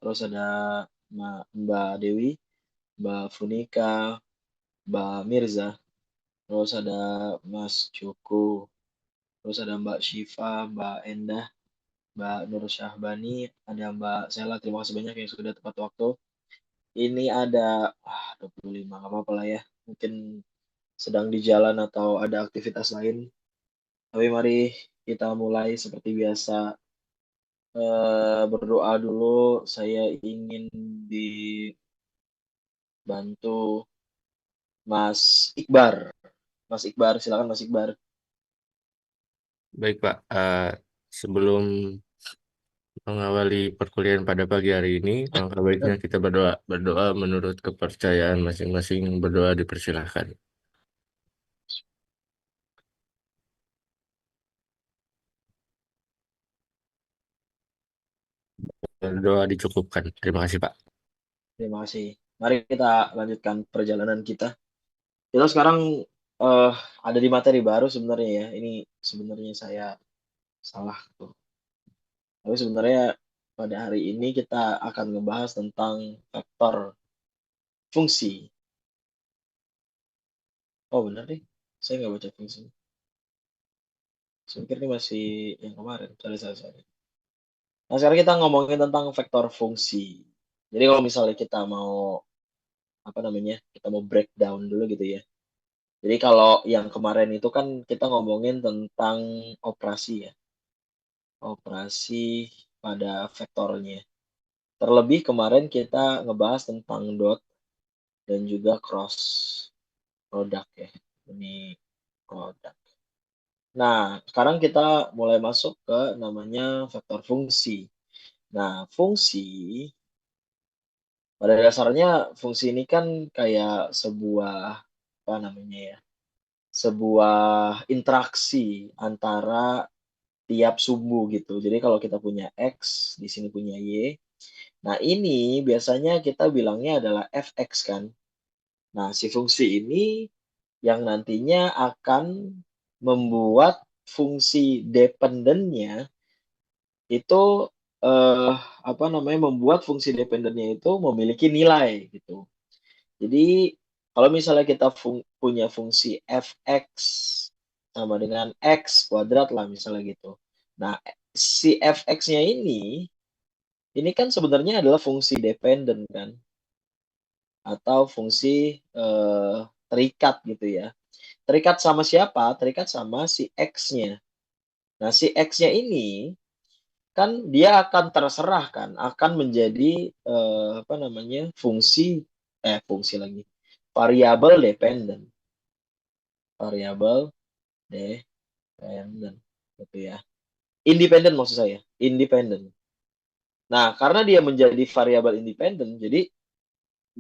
terus ada Mbak Dewi, Mbak Funika, Mbak Mirza, terus ada Mas Joko, terus ada Mbak Syifa, Mbak Endah, Mbak Nur Syahbani, ada Mbak Sela. Terima kasih banyak yang sudah tepat waktu. Ini ada 25, nggak apa-apa lah ya. Mungkin sedang di jalan atau ada aktivitas lain. Tapi mari kita mulai seperti biasa. Berdoa dulu. Saya ingin dibantu Mas Iqbar. Mas Iqbar, silakan Mas Iqbar. Baik Pak, sebelum mengawali perkuliahan pada pagi hari ini, langkah baiknya kita berdoa. Berdoa menurut kepercayaan masing-masing, berdoa dipersilahkan. Berdoa dicukupkan. Terima kasih Pak. Terima kasih. Mari kita lanjutkan perjalanan kita. Kita sekarang eh, ada di materi baru sebenarnya ya. Ini sebenarnya saya salah tuh. Tapi sebenarnya pada hari ini kita akan ngebahas tentang vektor fungsi. Oh benar nih, saya nggak baca fungsi. Saya pikir ini masih yang kemarin. Sorry. Nah sekarang kita ngomongin tentang vektor fungsi. Jadi kalau misalnya kita mau apa namanya, kita mau breakdown dulu gitu ya. Jadi kalau yang kemarin itu kan kita ngomongin tentang operasi ya, operasi pada vektornya. Terlebih kemarin kita ngebahas tentang dot dan juga cross product ya. Ini produk. Nah, sekarang kita mulai masuk ke namanya vektor fungsi. Nah, fungsi pada dasarnya fungsi ini kan kayak sebuah apa namanya ya? Sebuah interaksi antara tiap sumbu gitu. Jadi kalau kita punya X, di sini punya Y. Nah, ini biasanya kita bilangnya adalah fx kan. Nah, si fungsi ini yang nantinya akan membuat fungsi dependennya itu eh, apa namanya membuat fungsi dependennya itu memiliki nilai gitu. Jadi kalau misalnya kita punya fungsi fx sama dengan x kuadrat lah misalnya gitu. Nah, si fx-nya ini kan sebenarnya adalah fungsi dependen kan atau fungsi terikat gitu ya. Terikat sama siapa? Terikat sama si x-nya. Nah, si x-nya ini kan dia akan terserah kan, akan menjadi apa namanya fungsi lagi variabel dependen, variabel dependen gitu ya. Independen maksud saya, independen. Nah, karena dia menjadi variabel independen, jadi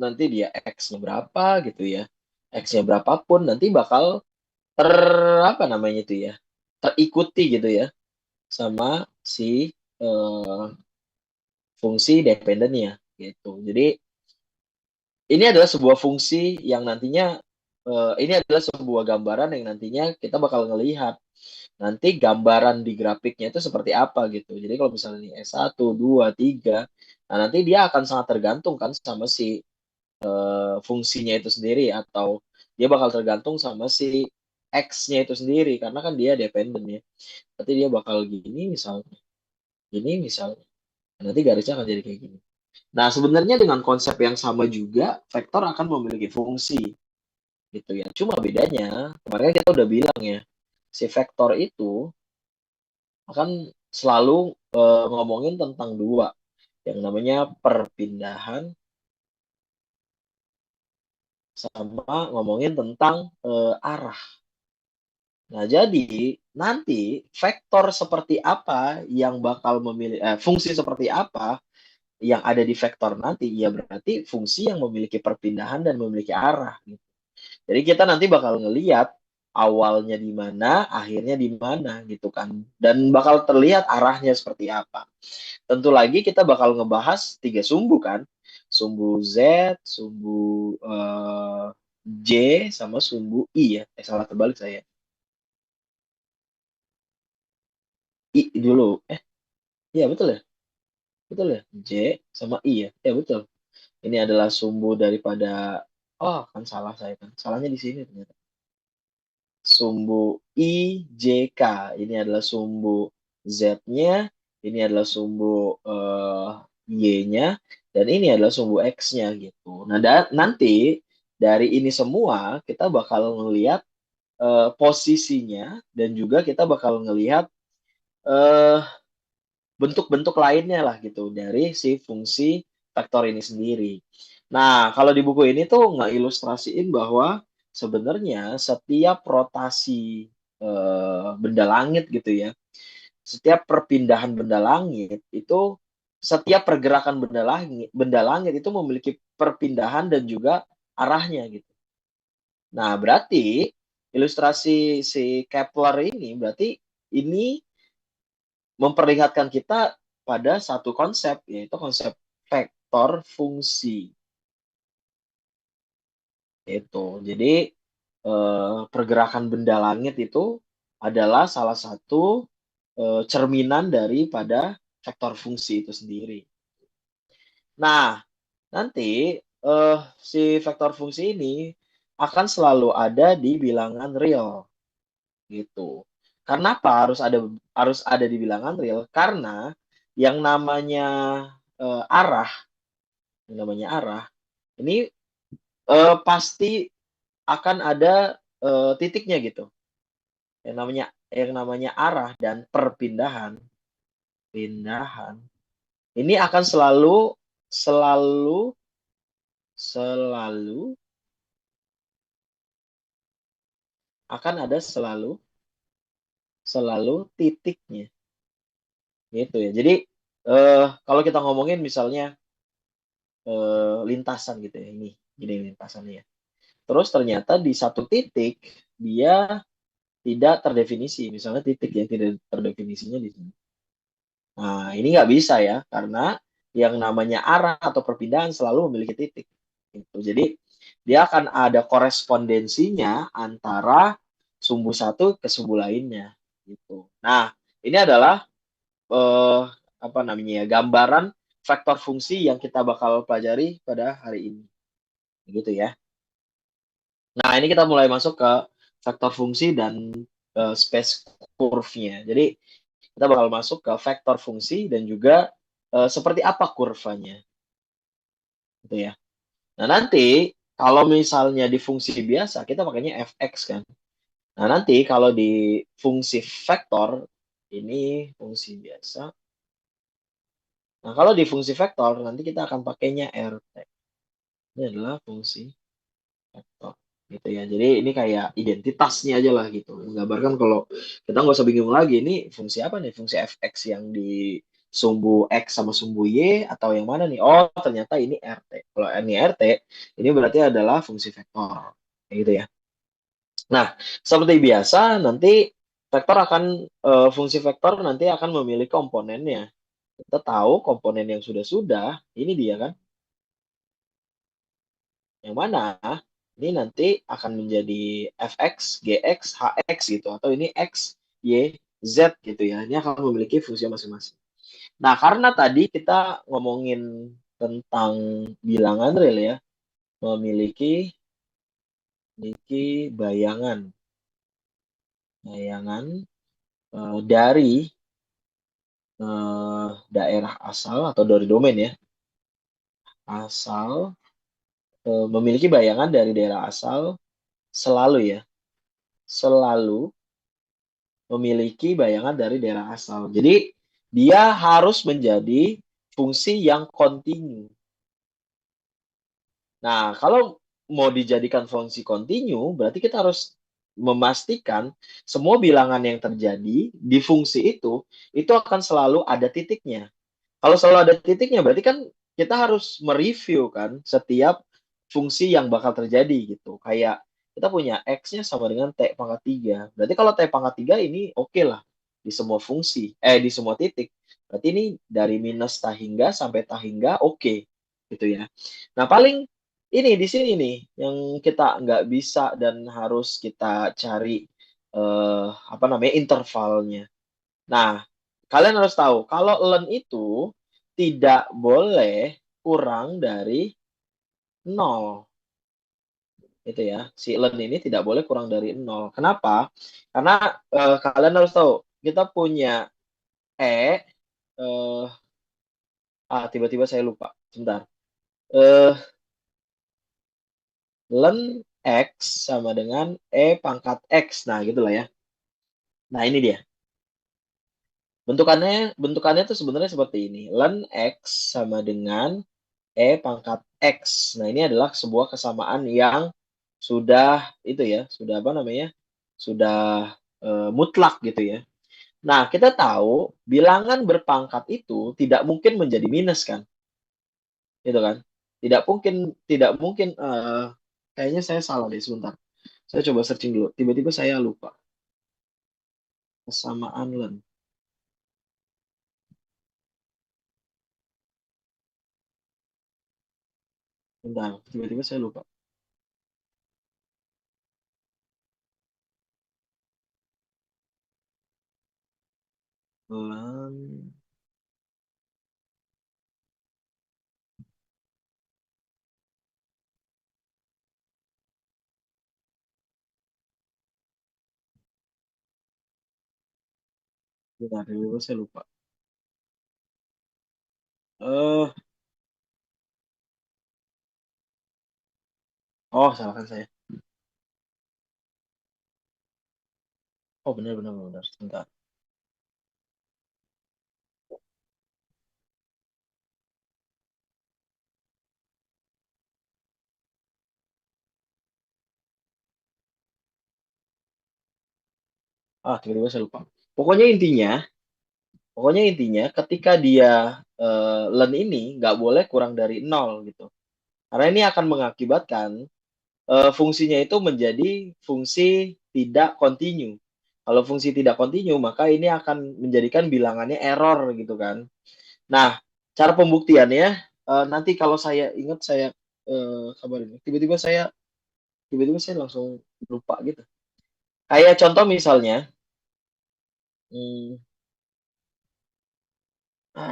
nanti dia x-nya berapa gitu ya, x-nya berapapun nanti bakal ter apa namanya itu ya, terikuti gitu ya sama si eh, fungsi dependennya gitu. Jadi ini adalah sebuah fungsi yang nantinya ini adalah sebuah gambaran yang nantinya kita bakal ngelihat nanti gambaran di grafiknya itu seperti apa gitu. Jadi kalau misalnya ini S1, 2, 3, nah nanti dia akan sangat tergantung kan sama si fungsinya itu sendiri atau dia bakal tergantung sama si X-nya itu sendiri karena kan dia dependen ya. Berarti dia bakal gini misalnya. Nanti garisnya akan jadi kayak gini. Nah, sebenarnya dengan konsep yang sama juga, vektor akan memiliki fungsi, gitu ya. Cuma bedanya, kemarin kita udah bilang ya, si vektor itu akan selalu ngomongin tentang dua, yang namanya perpindahan sama ngomongin tentang arah. Nah, jadi nanti vektor seperti apa yang bakal memilih fungsi seperti apa yang ada di vektor nanti, ya berarti fungsi yang memiliki perpindahan dan memiliki arah. Gitu. Jadi kita nanti bakal ngeliat awalnya di mana, akhirnya di mana gitu kan. Dan bakal terlihat arahnya seperti apa. Tentu lagi kita bakal ngebahas tiga sumbu kan. Sumbu Z, sumbu J, sama sumbu I ya. Salah terbalik saya. I dulu. Iya betul ya? Betul ya? J sama I ya? Ya betul. Ini adalah sumbu daripada, oh kan salah saya kan. Salahnya di sini ternyata. Sumbu IJK. Ini adalah sumbu Z-nya, ini adalah sumbu Y-nya, dan ini adalah sumbu X-nya gitu. Nah, nanti dari ini semua kita bakal ngelihat posisinya, dan juga kita bakal ngelihat eh, bentuk-bentuk lainnya lah gitu dari si fungsi vektor ini sendiri. Nah, kalau di buku ini tuh nggak ilustrasiin bahwa sebenarnya setiap rotasi benda langit gitu ya, setiap perpindahan benda langit itu, setiap pergerakan benda langit itu memiliki perpindahan dan juga arahnya gitu. Nah, berarti ilustrasi si Kepler ini berarti ini memperlihatkan kita pada satu konsep, yaitu konsep vektor fungsi. Itu. Jadi pergerakan benda langit itu adalah salah satu cerminan daripada vektor fungsi itu sendiri. Nah, nanti si vektor fungsi ini akan selalu ada di bilangan real gitu. Karena apa harus ada di bilangan real? Karena yang namanya arah, ini pasti akan ada titiknya gitu. Yang namanya arah dan pindahan ini akan selalu selalu akan ada selalu titiknya gitu ya. Jadi kalau kita ngomongin misalnya lintasan gitu ya, ini lintasannya. Terus ternyata di satu titik dia tidak terdefinisi, misalnya titik yang tidak terdefinisinya di sini. Nah, ini nggak bisa ya, karena yang namanya arah atau perpindahan selalu memiliki titik. Gitu. Jadi, dia akan ada korespondensinya antara sumbu satu ke sumbu lainnya. Gitu. Nah, ini adalah apa namanya ya, gambaran vektor fungsi yang kita bakal pelajari pada hari ini. Gitu ya. Nah, ini kita mulai masuk ke vektor fungsi dan space curve-nya. Jadi, kita bakal masuk ke vektor fungsi dan juga seperti apa kurvanya. Gitu ya. Nah, nanti kalau misalnya di fungsi biasa, kita pakainya fx kan. Nah, nanti kalau di fungsi vektor, ini fungsi biasa. Nah, kalau di fungsi vektor, nanti kita akan pakainya rt. Ini adalah fungsi vektor. Gitu ya. Jadi ini kayak identitasnya aja lah gitu. Menggambarkan kalau kita nggak usah bingung lagi, ini fungsi apa nih? Fungsi fx yang di sumbu x sama sumbu y atau yang mana nih? Oh, ternyata ini rt. Kalau ini rt, ini berarti adalah fungsi vektor. Kayak gitu ya. Nah, seperti biasa nanti fungsi vektor nanti akan memiliki komponennya. Kita tahu komponen yang sudah-sudah, ini dia kan. Yang mana ini nanti akan menjadi fx, gx, hx gitu, atau ini x, y, z gitu ya. Ini akan memiliki fungsi masing-masing. Nah, karena tadi kita ngomongin tentang bilangan real ya, memiliki bayangan dari daerah asal atau dari domain ya, asal memiliki bayangan dari daerah asal selalu ya, selalu memiliki bayangan dari daerah asal. Jadi dia harus menjadi fungsi yang kontinu. Nah, kalau mau dijadikan fungsi kontinu, berarti kita harus memastikan semua bilangan yang terjadi di fungsi itu akan selalu ada titiknya. Kalau selalu ada titiknya, berarti kan kita harus mereview kan setiap fungsi yang bakal terjadi gitu. Kayak kita punya X-nya sama dengan T pangkat 3. Berarti kalau T pangkat 3 ini oke lah di semua fungsi, di semua titik. Berarti ini dari minus tahingga sampai tahingga oke gitu ya. Nah, paling ini di sini nih yang kita nggak bisa dan harus kita cari apa namanya intervalnya. Nah, kalian harus tahu kalau ln itu tidak boleh kurang dari 0. Itu ya, si len ini tidak boleh kurang dari 0. Kenapa? Karena kalian harus tahu, kita punya E, eh, tiba-tiba saya lupa, sebentar. Len X sama dengan E pangkat X. Nah, gitulah ya. Nah, ini dia. Bentukannya tuh sebenarnya seperti ini. Len X sama dengan E pangkat X. Nah, ini adalah sebuah kesamaan yang sudah itu ya, sudah apa namanya? Sudah mutlak gitu ya. Nah, kita tahu bilangan berpangkat itu tidak mungkin menjadi minus kan? Gitu kan? Tidak mungkin kayaknya saya salah deh sebentar. Saya coba searching dulu. Tiba-tiba saya lupa. Kesamaan len. Bentar, tiba-tiba saya lupa. Len. Bentar, tiba-tiba saya lupa. Eh, oh, salahkan saya. Oh, benar, benar, benar. Sebentar. Tiba-tiba saya lupa. Pokoknya intinya, ketika dia len ini nggak boleh kurang dari 0 gitu. Karena ini akan mengakibatkan fungsinya itu menjadi fungsi tidak kontinu. Kalau fungsi tidak kontinu, maka ini akan menjadikan bilangannya error gitu kan. Nah, cara pembuktiannya nanti kalau saya ingat saya kabarin. Tiba-tiba saya langsung lupa gitu. Kayak contoh misalnya, hmm,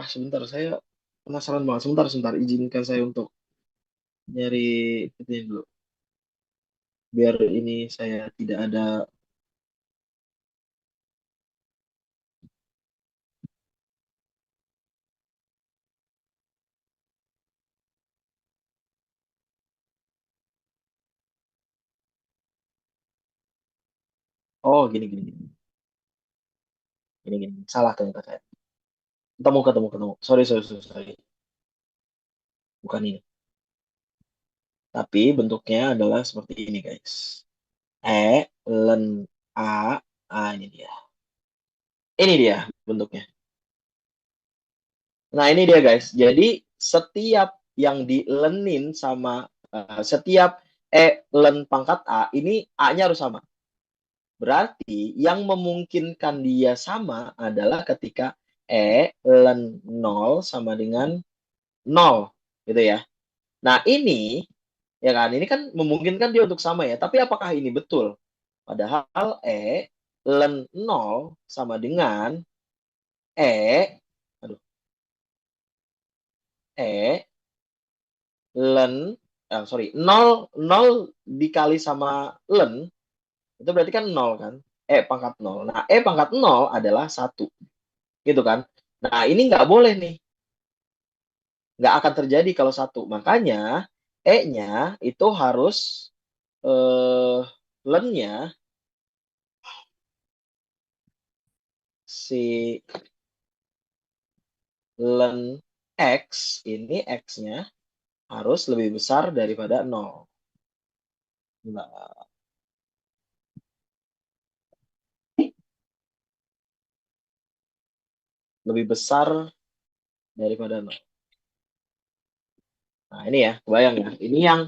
sebentar saya penasaran banget. Sebentar, izinkan saya untuk nyari itu dulu. Biar ini saya tidak ada. Oh, gini, gini, gini. Gini, gini. Salah ternyata saya. Ketemu. Sorry, sorry, sorry, sorry. Bukan ini. Tapi bentuknya adalah seperti ini, guys. Len, A. Ini dia. Ini dia bentuknya. Nah, ini dia, guys. Jadi, setiap yang dilenin sama setiap len pangkat A, ini A-nya harus sama. Berarti yang memungkinkan dia sama adalah ketika len 0 sama dengan 0. Gitu ya. Nah, ini ya kan, ini kan memungkinkan dia untuk sama ya. Tapi apakah ini betul? Padahal len 0 sama dengan E, aduh, E len, sorry, 0 dikali sama len, itu berarti kan 0 kan? Pangkat 0. Nah, pangkat 0 adalah 1. Gitu kan? Nah, ini nggak boleh nih. Nggak akan terjadi kalau 1. Makanya, E-nya itu harus len-nya si len X, ini X-nya harus lebih besar daripada 0. Nah, lebih besar daripada 0. Nah, ini ya, kebayang ya. Ini yang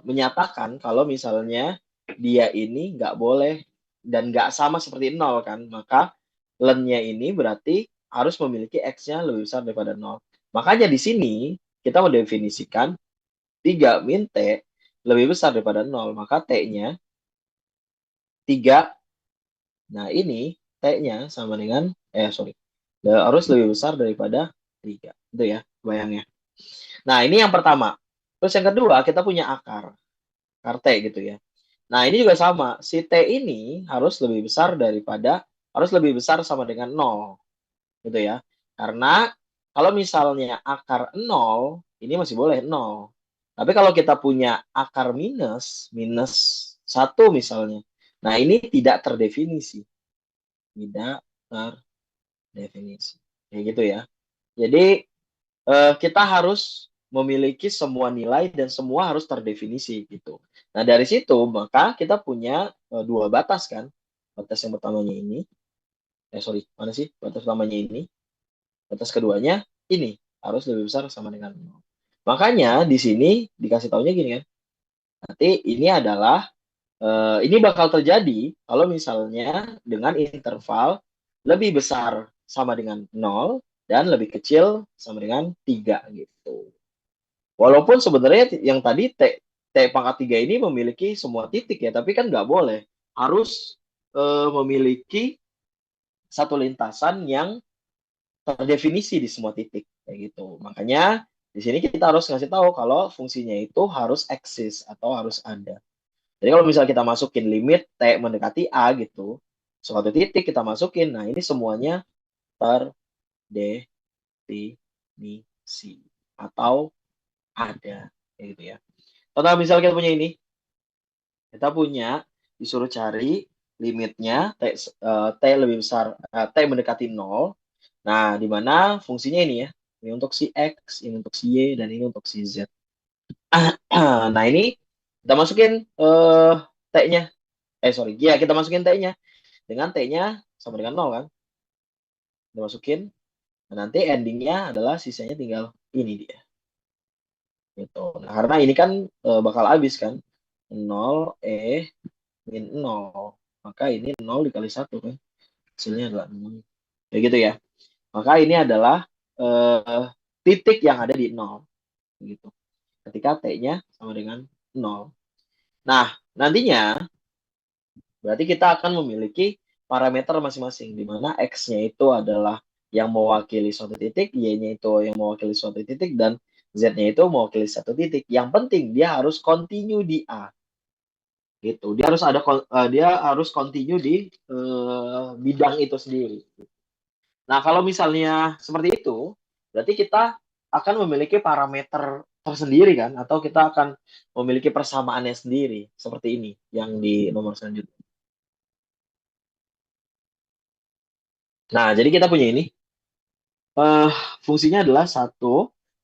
menyatakan kalau misalnya dia ini nggak boleh dan nggak sama seperti 0 kan. Maka len-nya ini berarti harus memiliki X-nya lebih besar daripada 0. Makanya di sini kita mendefinisikan 3 min T lebih besar daripada 0. Maka T-nya 3. Nah, ini T-nya sama dengan, sorry, harus lebih besar daripada 3. Itu ya bayangnya. Nah, ini yang pertama. Terus yang kedua, kita punya akar T gitu ya. Nah, ini juga sama. Si T ini harus lebih besar sama dengan 0 gitu ya. Karena kalau misalnya akar 0, ini masih boleh 0. Tapi kalau kita punya akar minus 1 misalnya. Nah, ini tidak terdefinisi. Tidak terdefinisi. Kayak gitu ya. Jadi kita harus memiliki semua nilai dan semua harus terdefinisi gitu. Nah, dari situ maka kita punya dua batas kan. Batas yang pertamanya ini, mana sih? Batas pertamanya ini, batas keduanya ini harus lebih besar sama dengan 0. Makanya di sini dikasih taunya gini kan. Nanti ini adalah ini bakal terjadi kalau misalnya dengan interval lebih besar sama dengan 0 dan lebih kecil sama dengan 3 gitu. Walaupun sebenarnya yang tadi T pangkat 3 ini memiliki semua titik ya, tapi kan nggak boleh. Harus memiliki satu lintasan yang terdefinisi di semua titik kayak gitu. Makanya di sini kita harus ngasih tahu kalau fungsinya itu harus eksis atau harus ada. Jadi kalau misalnya kita masukin limit T mendekati A gitu, suatu titik kita masukin, nah ini semuanya terdefinisi atau ada kayak gitu ya. Contoh misalnya kita punya ini, kita punya disuruh cari limitnya T lebih besar, T mendekati 0. Nah, di mana fungsinya ini ya, ini untuk si X, ini untuk si Y, dan ini untuk si Z. Nah, ini kita masukin T-nya. Sorry, ya kita masukin T-nya. Dengan T-nya sama dengan 0 kan. Kita masukin, nah, nanti endingnya adalah sisanya tinggal ini dia. Gitu. Nah, karena ini kan bakal habis kan. 0, min 0. Maka ini 0 dikali 1 kan. Hasilnya adalah 0. Kayak gitu ya. Maka ini adalah titik yang ada di 0. Gitu. Ketika T-nya sama dengan 0. Nah, nantinya berarti kita akan memiliki parameter masing-masing, di mana X-nya itu adalah yang mewakili suatu titik, Y-nya itu yang mewakili suatu titik, dan Z-nya itu mewakili satu titik. Yang penting dia harus continue di A. Gitu. Dia harus continue di bidang itu sendiri. Nah, kalau misalnya seperti itu, berarti kita akan memiliki parameter tersendiri kan, atau kita akan memiliki persamaannya sendiri seperti ini yang di nomor selanjutnya. Nah, jadi kita punya ini. Fungsinya adalah 1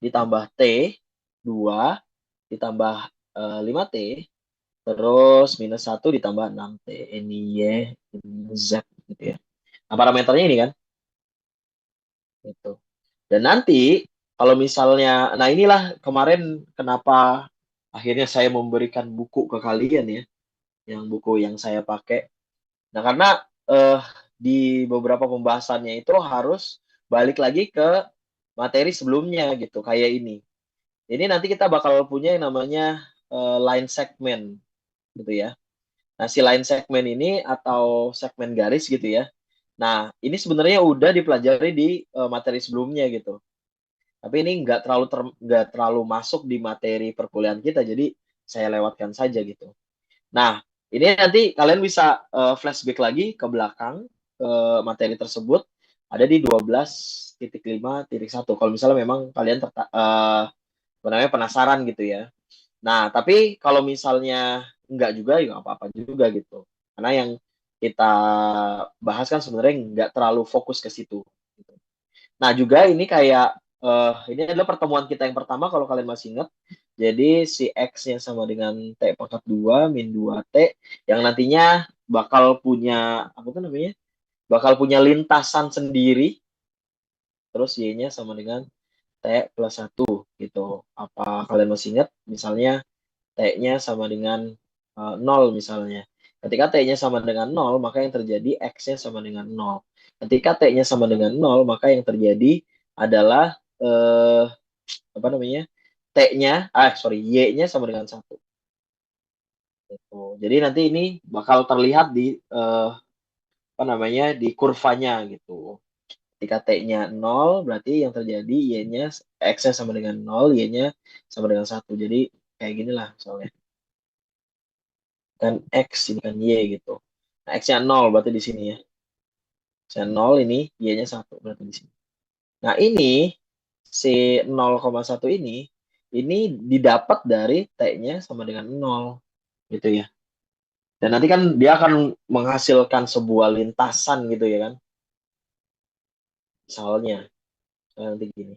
ditambah T, 2 ditambah 5T, terus minus 1 ditambah 6T. Ini Y, ini Z gitu ya. Nah, parameternya ini kan. Gitu. Dan nanti kalau misalnya, nah inilah kemarin kenapa akhirnya saya memberikan buku ke kalian ya, yang buku yang saya pakai. Nah, karena eh, di beberapa pembahasannya itu harus balik lagi ke materi sebelumnya gitu, kayak ini. Ini nanti kita bakal punya yang namanya line segment gitu ya. Nah, si line segment ini atau segmen garis gitu ya. Nah, ini sebenarnya udah dipelajari di materi sebelumnya gitu. Tapi ini nggak terlalu masuk di materi perkuliahan kita, jadi saya lewatkan saja gitu. Nah, ini nanti kalian bisa flashback lagi ke belakang materi tersebut ada di 12.5.1 kalau misalnya memang kalian penasaran gitu ya. Nah, tapi kalau misalnya enggak juga ya nggak apa-apa juga gitu. Karena yang kita bahas kan sebenarnya nggak terlalu fokus ke situ. Gitu. Nah, juga ini kayak ini adalah pertemuan kita yang pertama kalau kalian masih ingat. Jadi si X-nya sama dengan T pangkat 2 min 2T yang nantinya bakal punya apa tuh namanya? Bakal punya lintasan sendiri. Terus Y-nya sama dengan T plus 1 gitu. Apa kalian masih ingat? Misalnya T-nya sama dengan 0 misalnya. Ketika T-nya sama dengan 0, maka yang terjadi X-nya sama dengan 0. Ketika T-nya sama dengan 0, maka yang terjadi adalah apa namanya? Y-nya sama dengan 1. Gitu. Jadi nanti ini bakal terlihat di apa namanya? Di kurvanya gitu. Ketika T-nya 0, berarti yang terjadi Y-nya, X-nya sama dengan 0, Y-nya sama dengan 1. Jadi kayak gini lah soalnya. Kan X, ini kan Y gitu. Nah, X-nya 0 berarti di sini ya. X-nya 0, ini Y-nya 1 berarti di sini. Nah, ini si 0,1 ini didapat dari T-nya sama dengan 0 gitu ya. Dan nanti kan dia akan menghasilkan sebuah lintasan gitu ya kan. Misalnya, nanti gini.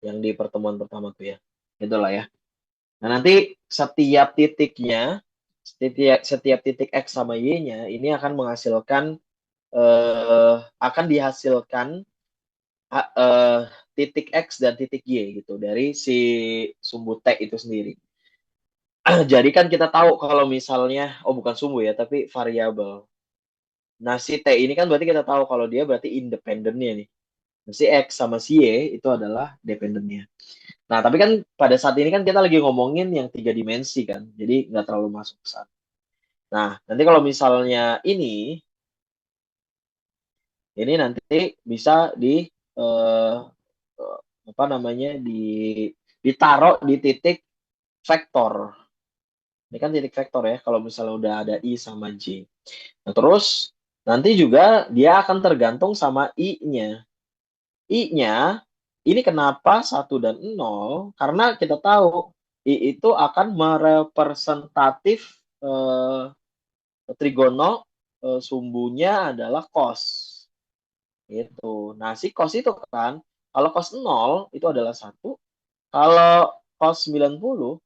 Yang di pertemuan pertama tuh ya. Itulah ya. Nah, nanti setiap titik X sama Y-nya ini akan menghasilkan akan dihasilkan eh, titik X dan titik Y gitu dari si sumbu T itu sendiri. Jadi kan kita tahu kalau misalnya, oh bukan sumbu ya, tapi variabel. Nah, si T ini kan berarti kita tahu kalau dia berarti independennya nih. Nah, si X sama si Y itu adalah dependennya. Nah, tapi kan pada saat ini kan kita lagi ngomongin yang 3 dimensi kan. Jadi nggak terlalu masuk ke sana. Nah, nanti kalau misalnya ini nanti bisa eh, apa namanya ditaruh di titik vektor. Ini kan titik vektor ya kalau misalnya udah ada I sama J. Nah, terus nanti juga dia akan tergantung sama I-nya. I-nya ini kenapa 1 dan 0? Karena kita tahu I itu akan merepresentatif trigono sumbunya adalah cos. Gitu. Nah, si cos itu kan, kalau cos 0 itu adalah 1, kalau cos 90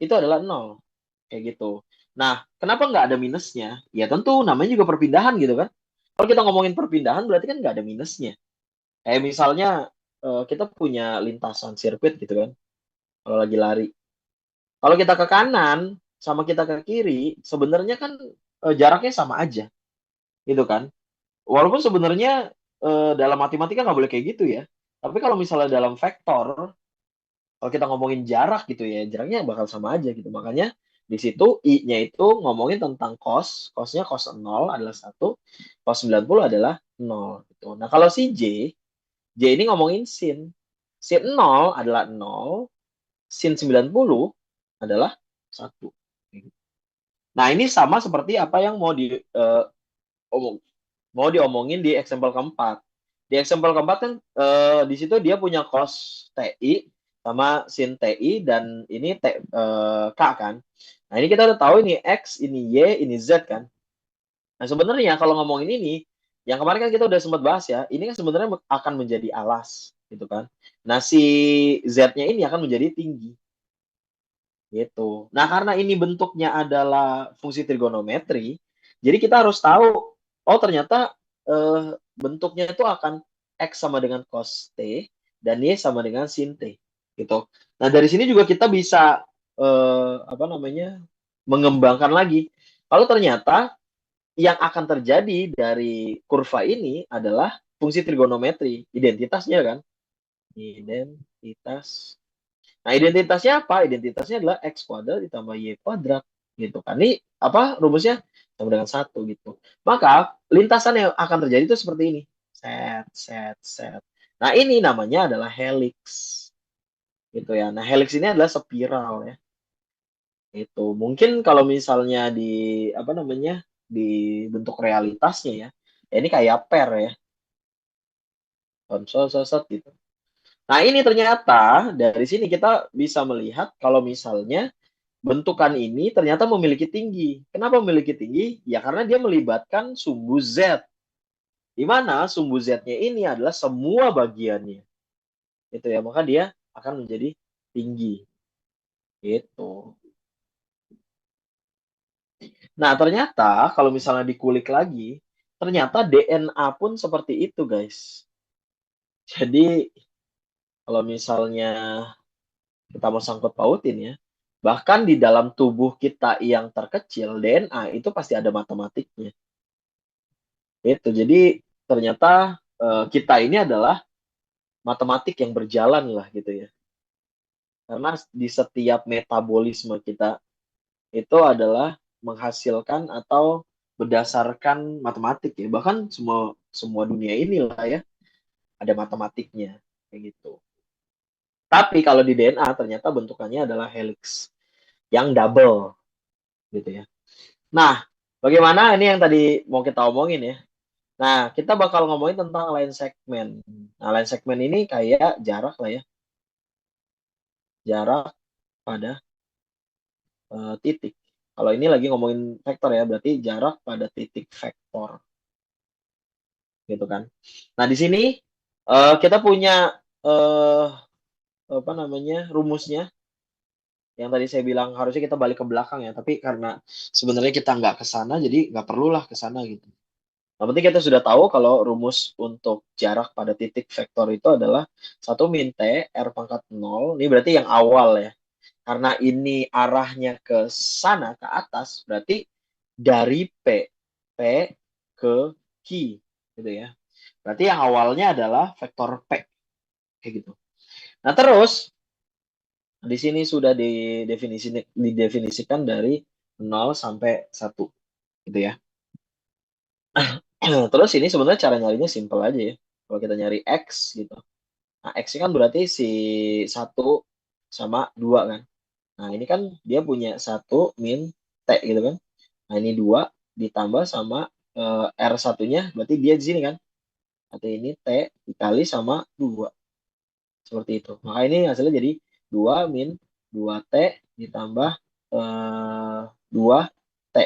itu adalah 0. Kayak gitu. Nah, kenapa nggak ada minusnya? Ya tentu namanya juga perpindahan gitu kan. Kalau kita ngomongin perpindahan berarti kan nggak ada minusnya. Kayak misalnya kita punya lintasan sirkuit gitu kan, kalau lagi lari. Kalau kita ke kanan sama kita ke kiri, sebenarnya kan jaraknya sama aja, gitu kan. Walaupun sebenarnya dalam matematika nggak boleh kayak gitu ya. Tapi kalau misalnya dalam vektor, kalau kita ngomongin jarak gitu ya, jaraknya bakal sama aja gitu. Makanya di situ I-nya itu ngomongin tentang cos, cosnya cos 0 adalah 1, cos 90 adalah 0 gitu. Nah, kalau si J ini ngomongin sin. Sin 0 adalah 0, sin 90 adalah 1. Nah, ini sama seperti apa yang omong, mau diomongin di example keempat. Di example keempat kan di situ dia punya cos TI sama sin TI dan ini K kan. Nah, ini kita udah tahu ini X, ini Y, ini Z kan. Nah, sebenarnya kalau ngomongin ini, yang kemarin kan kita udah sempat bahas ya, ini kan sebenarnya akan menjadi alas gitu kan. Nah, si Z-nya ini akan menjadi tinggi gitu. Nah, karena ini bentuknya adalah fungsi trigonometri, jadi kita harus tahu, oh ternyata bentuknya itu akan X sama dengan cos T dan Y sama dengan sin T gitu. Nah, dari sini juga kita bisa apa namanya mengembangkan lagi. Kalau ternyata yang akan terjadi dari kurva ini adalah fungsi trigonometri, identitasnya kan. Identitas. Nah, identitasnya apa? Identitasnya adalah X kuadrat ditambah Y kuadrat. Gitu kan. Ini apa rumusnya? Sama dengan 1 gitu. Maka lintasan yang akan terjadi itu seperti ini. Set, set, set. Nah, ini namanya adalah helix. Gitu ya. Nah, helix ini adalah spiral ya. Itu mungkin kalau misalnya apa namanya? Di bentuk realitasnya ya. Ya ini kayak per ya. Konsol sosot gitu. Nah, ini ternyata dari sini kita bisa melihat kalau misalnya bentukan ini ternyata memiliki tinggi. Kenapa memiliki tinggi? Ya karena dia melibatkan sumbu Z. Di mana sumbu Z-nya ini adalah semua bagiannya. Itu ya, maka dia akan menjadi tinggi. Gitu. Nah, ternyata kalau misalnya dikulik lagi, ternyata DNA pun seperti itu, guys. Jadi, kalau misalnya kita mau sangkut pautin ya, bahkan di dalam tubuh kita yang terkecil, DNA itu pasti ada matematiknya. Itu. Jadi, ternyata kita ini adalah matematik yang berjalan lah gitu ya. Karena di setiap metabolisme kita itu adalah menghasilkan atau berdasarkan matematik ya. Bahkan semua semua dunia inilah ya. Ada matematiknya kayak gitu. Tapi kalau di DNA ternyata bentukannya adalah helix yang double gitu ya. Nah, bagaimana ini yang tadi mau kita omongin ya. Nah, kita bakal ngomongin tentang line segmen. Nah, line segmen ini kayak jarak lah ya. Jarak pada titik. Kalau ini lagi ngomongin vektor ya, berarti jarak pada titik vektor. Gitu kan. Nah, di sini kita punya uh, apa namanya rumusnya yang tadi saya bilang harusnya kita balik ke belakang ya, tapi karena sebenarnya kita nggak ke sana, jadi nggak perlulah ke sana gitu. Yang penting kita sudah tahu kalau rumus untuk jarak pada titik vektor itu adalah 1 min T R pangkat 0. Ini berarti yang awal ya. Karena ini arahnya ke sana, ke atas, berarti dari P ke Q. Gitu ya. Berarti yang awalnya adalah vektor P. Kayak gitu. Nah terus, di sini sudah didefinisikan dari 0 sampai 1. Gitu ya. Terus ini sebenarnya cara nyarinya simple aja ya. Kalau kita nyari X gitu. Nah, X kan berarti si 1 sama 2 kan. Nah, ini kan dia punya 1 min T gitu kan. Nah, ini 2 ditambah sama R satunya berarti dia di sini kan. Berarti ini T dikali sama 2. Seperti itu. Maka ini hasilnya jadi 2 min 2T ditambah 2T.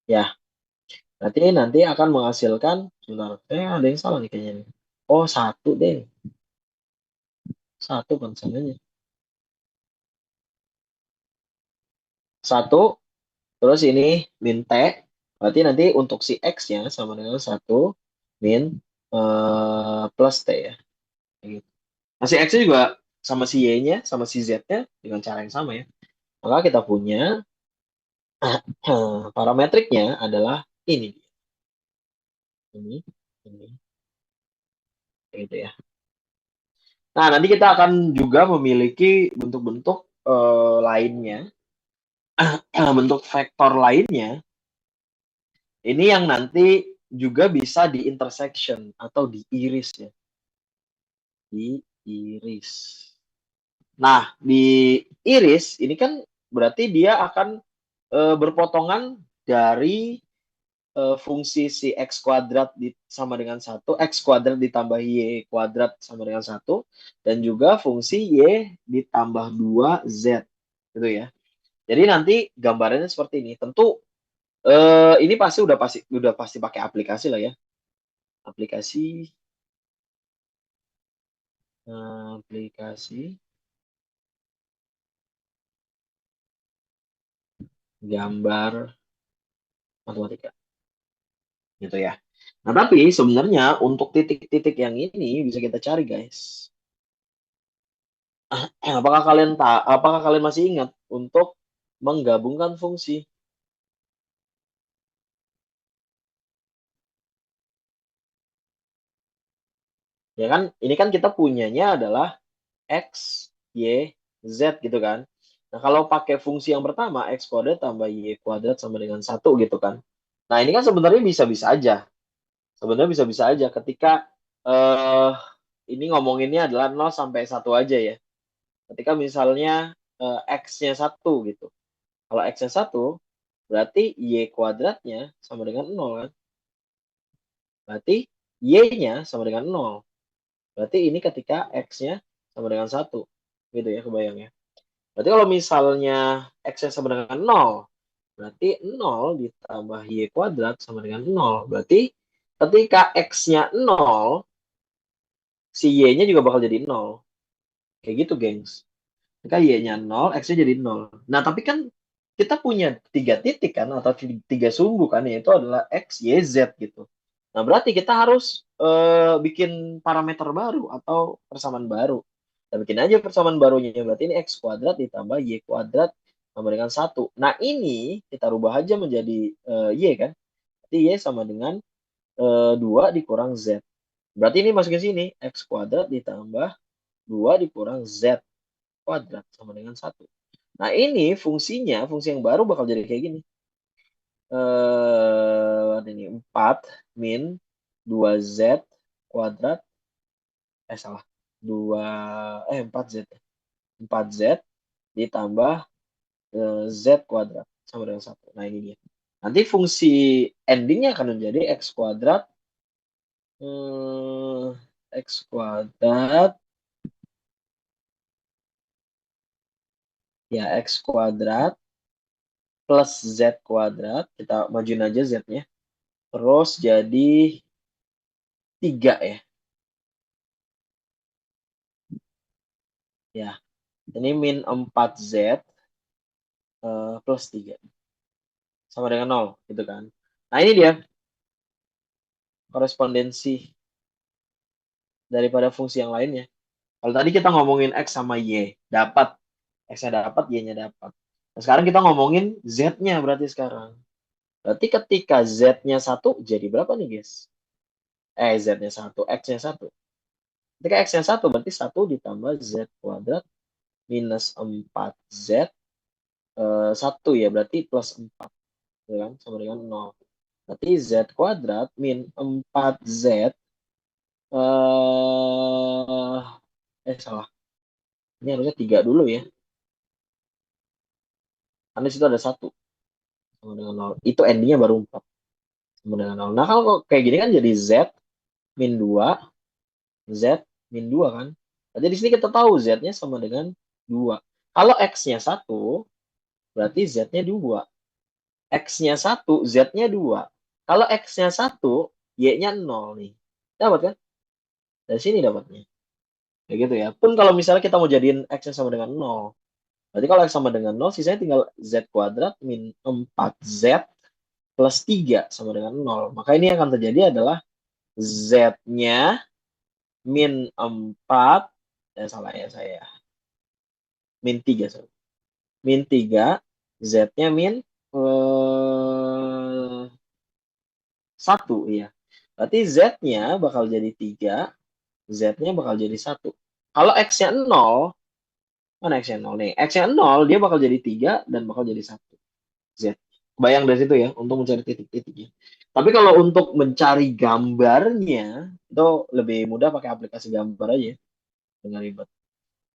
Ya, berarti nanti akan menghasilkan, sebentar, ada yang salah nih kayaknya. Oh, 1 deh. 1 konsennya. 1, terus ini min T. Berarti nanti untuk si X-nya sama dengan 1 min plus T ya. Gitu. Nah, si X-nya juga sama si Y-nya, sama si Z-nya dengan cara yang sama ya. Maka kita punya parametriknya adalah ini. Ini, ini. Gitu ya. Nah, nanti kita akan juga memiliki bentuk-bentuk lainnya. Bentuk vektor lainnya. Ini yang nanti juga bisa di intersection atau diiris ya. Diiris. Nah, di iris ini kan berarti dia akan berpotongan dari fungsi si X kuadrat sama dengan 1, X kuadrat ditambah Y kuadrat sama dengan 1, dan juga fungsi Y ditambah 2 Z. Gitu ya. Jadi nanti gambarannya seperti ini. Tentu ini pasti pakai aplikasi lah ya. Aplikasi gambar matematika. Gitu ya. Nah, tapi sebenarnya untuk titik-titik yang ini bisa kita cari, guys. Apakah kalian masih ingat untuk menggabungkan fungsi? Ya kan, ini kan kita punyanya adalah X, Y, Z gitu kan. Nah, kalau pakai fungsi yang pertama, X kuadrat tambah Y kuadrat sama dengan 1 gitu kan. Nah, ini kan sebenarnya bisa-bisa aja. Sebenarnya bisa-bisa aja ketika ini ngomonginnya adalah 0 sampai 1 aja ya. Ketika misalnya X-nya 1 gitu. Kalau X-nya 1, berarti Y kuadratnya sama dengan 0 kan. Berarti Y-nya sama dengan 0. Berarti ini ketika X-nya sama dengan 1. Gitu ya, kebayang ya. Berarti kalau misalnya X-nya sama dengan 0, berarti 0 ditambah Y kuadrat sama dengan 0. Berarti ketika X-nya 0, si Y-nya juga bakal jadi 0. Kayak gitu, gengs. Ketika Y-nya 0, X-nya jadi 0. Nah, tapi kan kita punya 3 titik kan, atau 3 sumbu kan, yaitu adalah X, Y, Z gitu. Nah, berarti kita harus bikin parameter baru atau persamaan baru. Kita bikin aja persamaan barunya. Berarti ini X kuadrat ditambah Y kuadrat sama dengan 1. Nah, ini kita rubah aja menjadi Y kan. Berarti Y sama dengan 2 dikurang Z. Berarti ini masuk ke sini. X kuadrat ditambah 2 dikurang Z kuadrat sama dengan 1. Nah, ini fungsinya, fungsi yang baru bakal jadi kayak gini. Ini 4 min 2z kuadrat. Salah. 4z. 4z ditambah z kuadrat sama dengan 1. Nah, ini dia. Nanti fungsi endingnya akan menjadi x kuadrat. X kuadrat. Ya, x kuadrat plus z kuadrat. Kita majuin aja z-nya. Terus jadi 3 ya. Ya, ini min 4z plus 3. Sama dengan 0, gitu kan. Nah, ini dia korespondensi daripada fungsi yang lainnya. Kalau tadi kita ngomongin x sama y, dapat. X-nya dapat, y-nya dapat. Nah, sekarang kita ngomongin z-nya berarti sekarang. Berarti ketika z-nya 1, jadi berapa nih, guys? Z-nya 1, x-nya 1. Ketika x-nya 1, berarti 1 ditambah z kuadrat minus 4z. 1 ya, berarti plus 4. Ya kan? Sama dengan 0. Berarti z kuadrat min 4z. Salah. Ini harusnya 3 dulu ya. Karena situ ada 1. Sama dengan 0. Itu endingnya baru 4. Sama dengan 0. Nah, kalau kayak gini kan jadi z min 2. Z min 2 kan. Jadi di sini kita tahu z-nya sama dengan 2. Kalau x-nya 1, berarti z-nya 2. X-nya 1, z-nya 2. Kalau x-nya 1, y-nya 0 nih. Dapat kan? Dari sini dapatnya. Kayak gitu ya. Pun kalau misalnya kita mau jadiin x-nya sama dengan 0. Berarti kalau x sama dengan 0, sisanya tinggal z kuadrat min 4z plus 3 sama dengan 0. Maka ini yang akan terjadi adalah z-nya min 4. Salah ya saya. Min 3. Sorry. Min 3. Z-nya min 1. Ya. Berarti Z-nya bakal jadi 3. Z-nya bakal jadi 1. Kalau X-nya 0, mana X-nya 0 nih? X-nya 0, dia bakal jadi 3 dan bakal jadi 1. Z. Bayang dari situ ya, untuk mencari titik-titiknya. Tapi kalau untuk mencari gambarnya, itu lebih mudah pakai aplikasi gambar aja. Dengan ribet.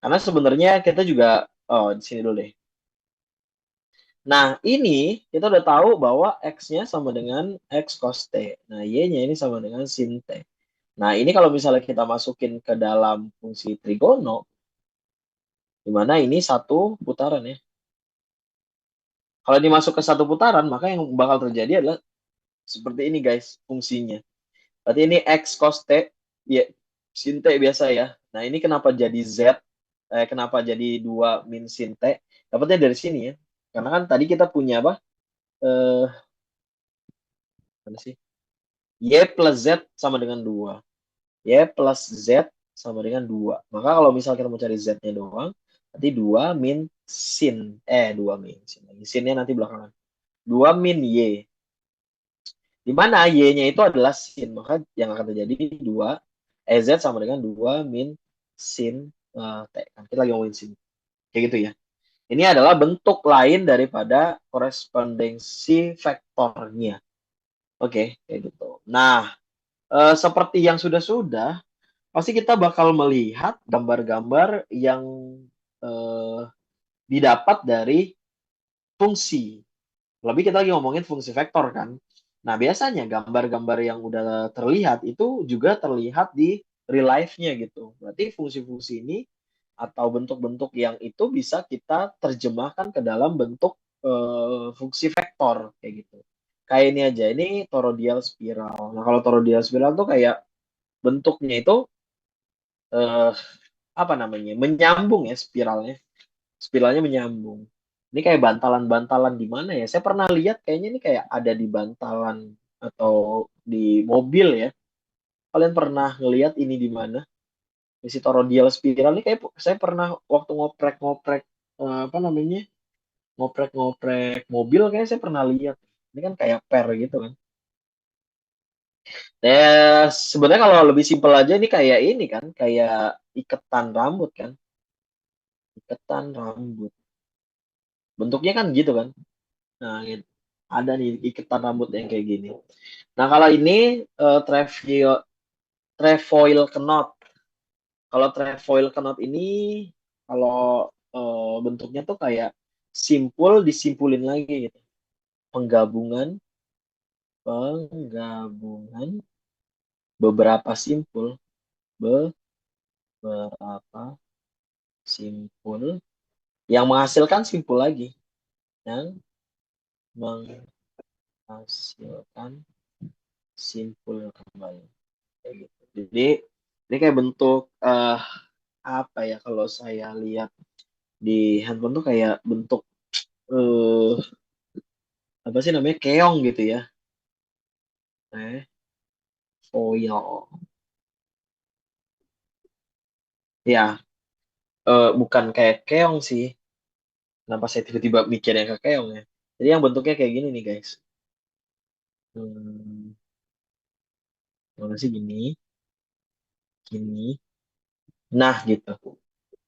Karena sebenarnya kita juga, di sini dulu deh. Nah, ini kita udah tahu bahwa X-nya sama dengan X cos T. Nah, Y-nya ini sama dengan sin T. Nah, ini kalau misalnya kita masukin ke dalam fungsi trigono, di mana ini satu putaran ya. Kalau dimasuk ke satu putaran, maka yang bakal terjadi adalah seperti ini guys, fungsinya. Berarti ini X cos T, ya, sin T biasa ya. Nah, ini kenapa jadi Z, kenapa jadi 2 min sin T? Dapatnya dari sini ya. Karena kan tadi kita punya apa? Mana sih? Y plus Z sama dengan 2. Y plus Z sama dengan 2. Maka kalau misalnya kita mau cari Z-nya doang, nanti 2 min sin. 2 min sin. Sinnya nanti belakangan. 2 min Y. Di mana Y-nya itu adalah sin. Maka yang akan terjadi 2. Z sama dengan 2 min sin T. Kita lagi ngomongin sin. Kayak gitu ya. Ini adalah bentuk lain daripada korespondensi vektornya. Oke, kayak gitu. Nah, seperti yang sudah-sudah, pasti kita bakal melihat gambar-gambar yang didapat dari fungsi. Lebih kita lagi ngomongin fungsi vektor kan. Nah, biasanya gambar-gambar yang udah terlihat itu juga terlihat di real life-nya gitu. Berarti fungsi-fungsi ini atau bentuk-bentuk yang itu bisa kita terjemahkan ke dalam bentuk fungsi vektor kayak gitu. Kayak ini aja, ini toroidal spiral. Nah, kalau toroidal spiral tuh kayak bentuknya itu apa namanya? Menyambung ya spiralnya. Spiralnya menyambung. Ini kayak bantalan-bantalan di mana ya? Saya pernah lihat kayaknya ini kayak ada di bantalan atau di mobil ya. Kalian pernah ngelihat ini di mana? Isi toroidal spiral ini kayak saya pernah waktu ngoprek-ngoprek apa namanya? Ngoprek-ngoprek mobil kayak saya pernah lihat. Ini kan kayak per gitu kan. Sebenarnya kalau lebih simpel aja ini kayak ini kan, kayak iketan rambut kan. Iketan rambut. Bentuknya kan gitu kan. Nah, gitu. Ada nih iketan rambut yang kayak gini. Nah, kalau ini trefoil knot. Kalau trefoil knot ini kalau bentuknya tuh kayak simpul disimpulin lagi gitu. Penggabungan penggabungan beberapa simpul beberapa simpul yang menghasilkan simpul lagi yang menghasilkan simpul kembali kayak gitu. Jadi ini kayak bentuk apa ya kalau saya lihat di handphone tuh kayak bentuk eh apa sih namanya keong gitu ya. Foil. Ya, bukan kayak keong sih. Kenapa saya tiba-tiba mikir yang ke keong ya? Jadi yang bentuknya kayak gini nih guys. Hmm, Mana sih gini, gini. Nah gitu.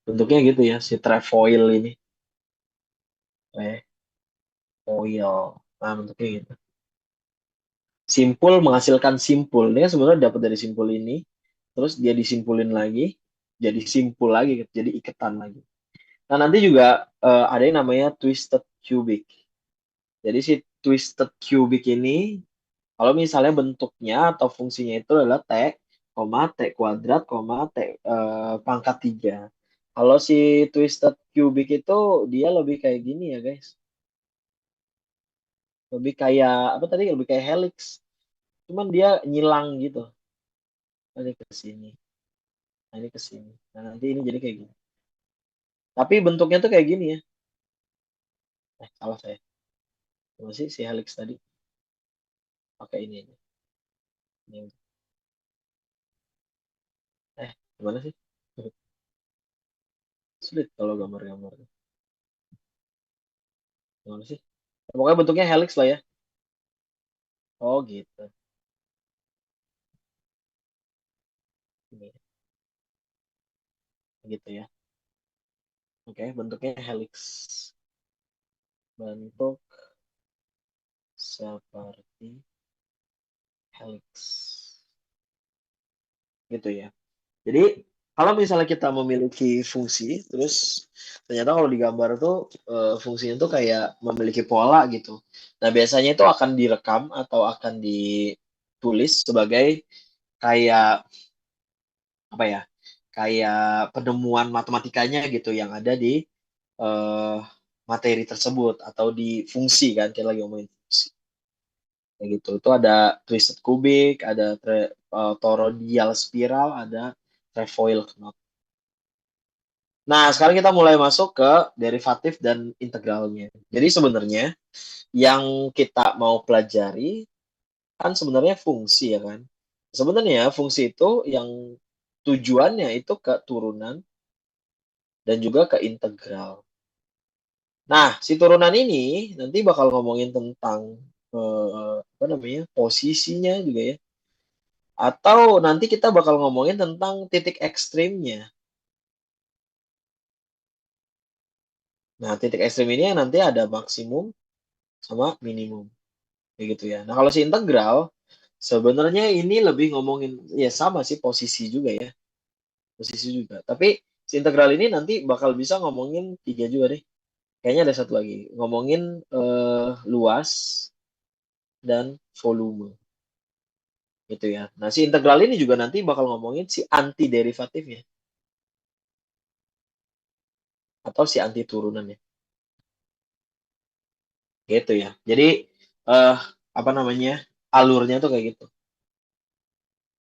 Bentuknya gitu ya si trefoil ini. Trefoil. Nah bentuknya gitu. Simpul menghasilkan simpul. Ini kan sebenarnya dapat dari simpul ini. Terus dia disimpulin lagi. Jadi simpul lagi gitu. Jadi iketan lagi. Nah nanti juga ada yang namanya twisted cubic. Jadi si twisted cubic ini kalau misalnya bentuknya atau fungsinya itu adalah T, T kuadrat, T pangkat 3. Kalau si twisted cubic itu dia lebih kayak gini ya guys. Lebih kayak, apa tadi, lebih kayak helix. Cuman dia nyilang gitu. Ini ke sini, ini ke sini. Nah nanti ini jadi kayak gini. Tapi bentuknya tuh kayak gini ya. Salah saya. Masih si helix tadi. Pakai ini aja. Ini. Gimana sih? Sulit kalau gambar-gambar. Gimana sih? Pokoknya bentuknya helix lah ya. Oh gitu. Ini, gitu ya. Oke, bentuknya helix. Bentuk seperti helix. Gitu ya. Jadi, kalau misalnya kita memiliki fungsi, terus ternyata kalau digambar tuh fungsinya tuh kayak memiliki pola gitu. Nah, biasanya itu akan direkam atau akan ditulis sebagai kayak apa ya? Kayak penemuan matematikanya gitu yang ada di eh, materi tersebut atau di fungsi kan kita lagi ngomongin fungsi kayak gitu. Itu ada twisted cubic, ada toroidal spiral, ada trefoil knot. Nah, sekarang kita mulai masuk ke derivatif dan integralnya. Jadi sebenarnya yang kita mau pelajari kan sebenarnya fungsi ya kan. Sebenarnya fungsi itu yang tujuannya itu ke turunan dan juga ke integral. Nah, si turunan ini nanti bakal ngomongin tentang apa namanya posisinya juga ya. Atau nanti kita bakal ngomongin tentang titik ekstrimnya. Nah, titik ekstrim ini yang nanti ada maksimum sama minimum. Kayak gitu ya. Nah, kalau si integral, sebenarnya ini lebih ngomongin, ya sama sih posisi juga ya. Posisi juga. Tapi si integral ini nanti bakal bisa ngomongin tiga juga deh. Kayaknya ada satu lagi. Ngomongin luas dan volume. Gitu ya. Nah, si integral ini juga nanti bakal ngomongin si anti derivatifnya atau si anti turunannya. Gitu ya. Jadi eh apa namanya? Alurnya tuh kayak gitu.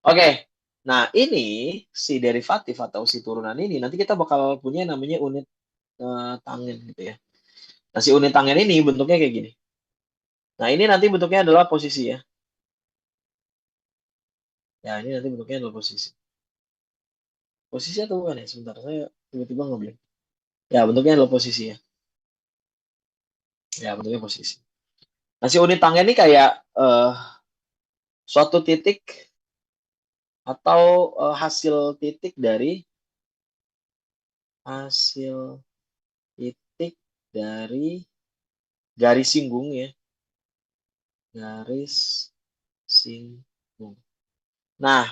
Oke. Nah, ini si derivatif atau si turunan ini nanti kita bakal punya namanya unit tangen gitu ya. Nah, si unit tangen ini bentuknya kayak gini. Nah, ini nanti bentuknya adalah posisi ya. Ya, ini nanti bentuknya adalah posisi. Posisi atau bukan ya? Sebentar, saya tiba-tiba ngebleng. Ya, bentuknya adalah posisi ya. Ya, bentuknya posisi. Nah, si unit tangen ini kayak suatu titik atau hasil titik dari hasil titik dari garis singgung ya, garis singgung. Nah,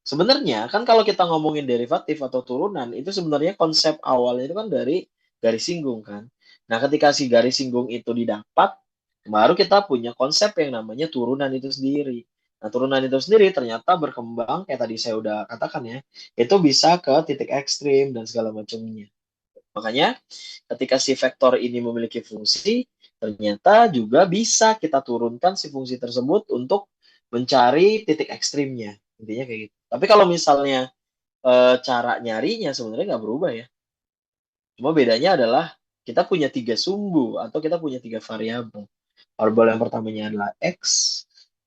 sebenarnya kan kalau kita ngomongin derivatif atau turunan itu sebenarnya konsep awalnya itu kan dari garis singgung kan. Nah, ketika si garis singgung itu didapat, baru kita punya konsep yang namanya turunan itu sendiri. Nah, turunan itu sendiri ternyata berkembang kayak tadi saya udah katakan ya, itu bisa ke titik ekstrim dan segala macamnya. Makanya ketika si vektor ini memiliki fungsi, ternyata juga bisa kita turunkan si fungsi tersebut untuk mencari titik ekstrimnya. Intinya kayak gitu. Tapi kalau misalnya cara nyarinya sebenarnya nggak berubah ya. Cuma bedanya adalah kita punya tiga sumbu atau kita punya tiga variabel. Variabel yang pertamanya adalah X,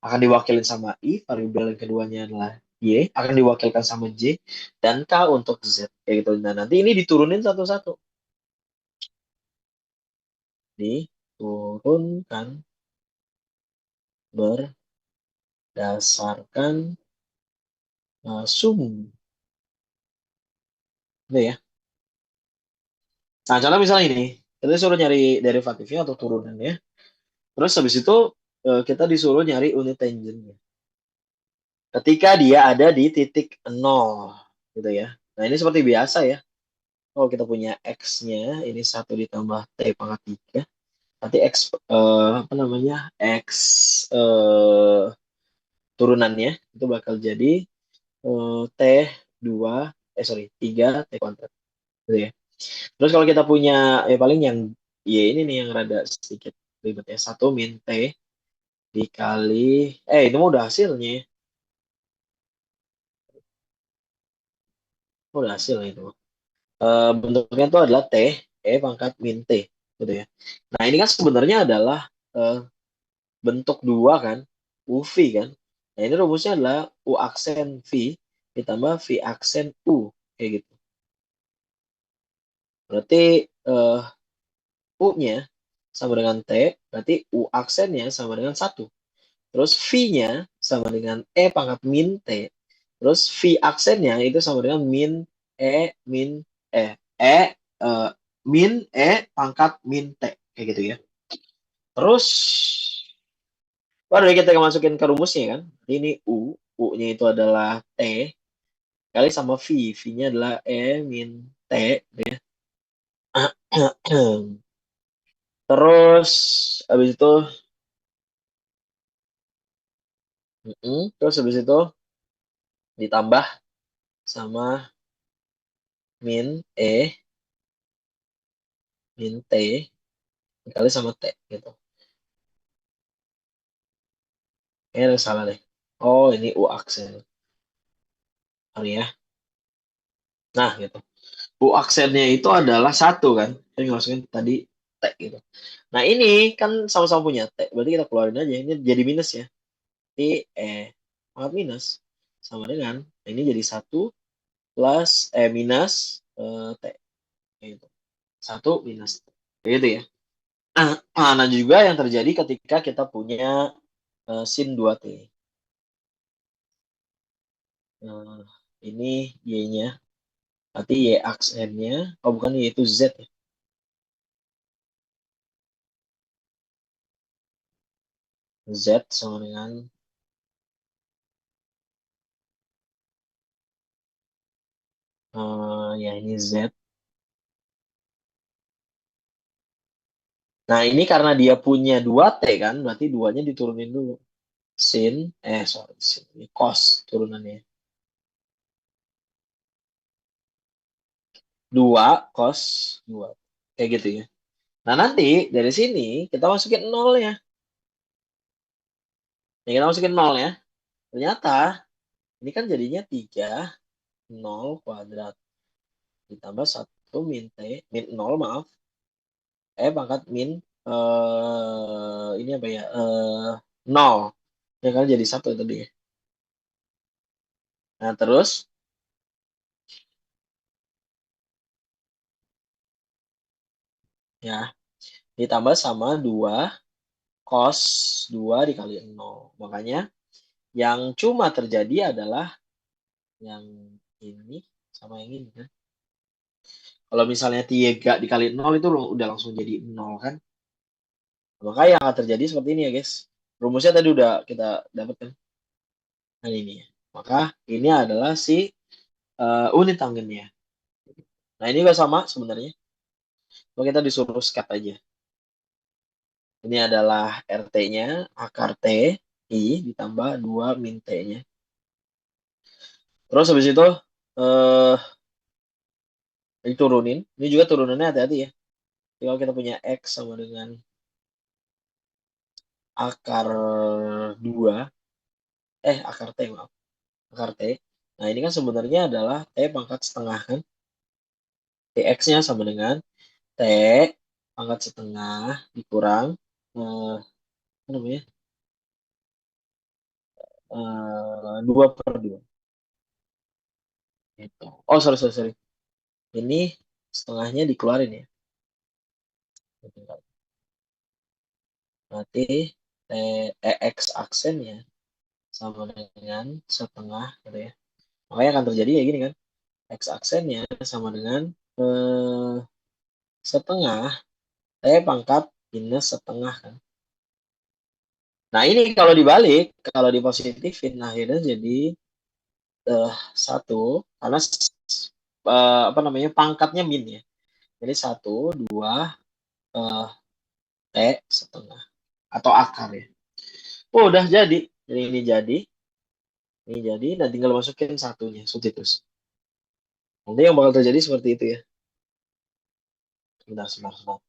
akan diwakilin sama I, variabel yang keduanya adalah Y, akan diwakilkan sama J, dan K untuk Z. Kayak gitu. Nah, nanti ini diturunin satu-satu. Diturunkan berdasarkan sumbu. Itu ya. Nah, contoh misalnya ini, kita disuruh nyari derivatifnya atau turunannya. Terus habis itu kita disuruh nyari unit tangennya. Ketika dia ada di titik 0, gitu ya. Nah, ini seperti biasa ya. Oh, kita punya X-nya, ini 1 ditambah T pangkat 3. Nanti X, apa namanya, X turunannya, itu bakal jadi T 2, sorry, 3 T kuadrat. Gitu ya. Terus kalau kita punya, paling yang, ya ini nih yang rada sedikit ribet ya. 1 min T dikali, itu mah udah hasilnya ya. Udah hasilnya itu. Bentuknya itu adalah T, E pangkat min T. Gitu ya. Nah ini kan sebenarnya adalah eh, bentuk 2 kan, UV kan. Nah ini rumusnya adalah U aksen V ditambah V aksen U. Kayak gitu. Berarti eh, U-nya sama dengan T, berarti U aksennya sama dengan 1. Terus V-nya sama dengan E pangkat min T. Terus V aksennya itu sama dengan min E eh, min E pangkat min T. Kayak gitu ya. Terus baru kita masukin ke rumusnya kan. Ini U-nya itu adalah T kali sama V. V-nya adalah E min T. Ya. Terus habis itu terus habis itu ditambah sama min E min T dikali sama T gitu. Kayaknya ada yang salah deh. Oh, ini U aksen. Kali ya. Nah, gitu. U aksennya itu adalah 1 kan. Jadi masukin tadi T gitu. Nah, ini kan sama-sama punya T. Berarti kita keluarin aja. Ini jadi minus ya. T, E. Pangkat minus. Sama dengan. Ini jadi 1 plus, minus T. Kayak gitu. 1 minus T. Kayak gitu ya. Nah, juga yang terjadi ketika kita punya sin 2T. Nah, ini Y-nya. Berarti Y aksennya, oh bukan Y itu Z ya. Z sama dengan ya ini Z. Nah ini karena dia punya 2T kan, berarti duanya diturunin dulu. Sin, sorry, sin, ini cos turunannya. 2 cos 2. Kayak gitu ya. Nah nanti dari sini kita masukin 0 ya. Ya kita masukin 0 ya. Ternyata ini kan jadinya 3 0 kuadrat ditambah 1 min T, min 0 maaf, pangkat min ini apa ya? 0. Ya kan jadi 1 tadi ya. Nah, terus ya ditambah sama 2 cos 2 dikali 0. Makanya yang cuma terjadi adalah yang ini sama yang ini kan. Kalau misalnya 3 dikali 0 itu udah langsung jadi 0 kan. Maka yang akan terjadi seperti ini ya guys. Rumusnya tadi udah kita dapatkan. Nah ini ya. Maka ini adalah si unit tangennya. Nah ini juga sama sebenarnya. Kalau kita disuruh skat aja. Ini adalah RT-nya, akar T, I ditambah 2 min T-nya. Terus habis itu eh diturunin. Ini juga turunannya hati-hati ya. Jadi kalau kita punya X sama dengan akar 2, akar T maaf. Akar T. Nah ini kan sebenarnya adalah T pangkat setengah kan. Tx-nya sama dengan T pangkat setengah dikurang apa namanya? 2 per 2. Gitu. Oh sorry, sorry, sorry. Ini setengahnya dikeluarin ya. Berarti X aksennya sama dengan setengah gitu ya. Makanya akan terjadi kayak gini kan. X aksennya sama dengan eh, setengah T pangkat minus setengah kan. Nah ini kalau dibalik, kalau dipositifin, akhirnya jadi satu, karena apa namanya pangkatnya min ya. Jadi satu, dua, eh, T setengah. Atau akar ya. Oh udah jadi. Ini jadi, dan tinggal masukin satunya, substitusi. Nanti yang bakal terjadi seperti itu ya. Sebentar, sebentar, sebentar.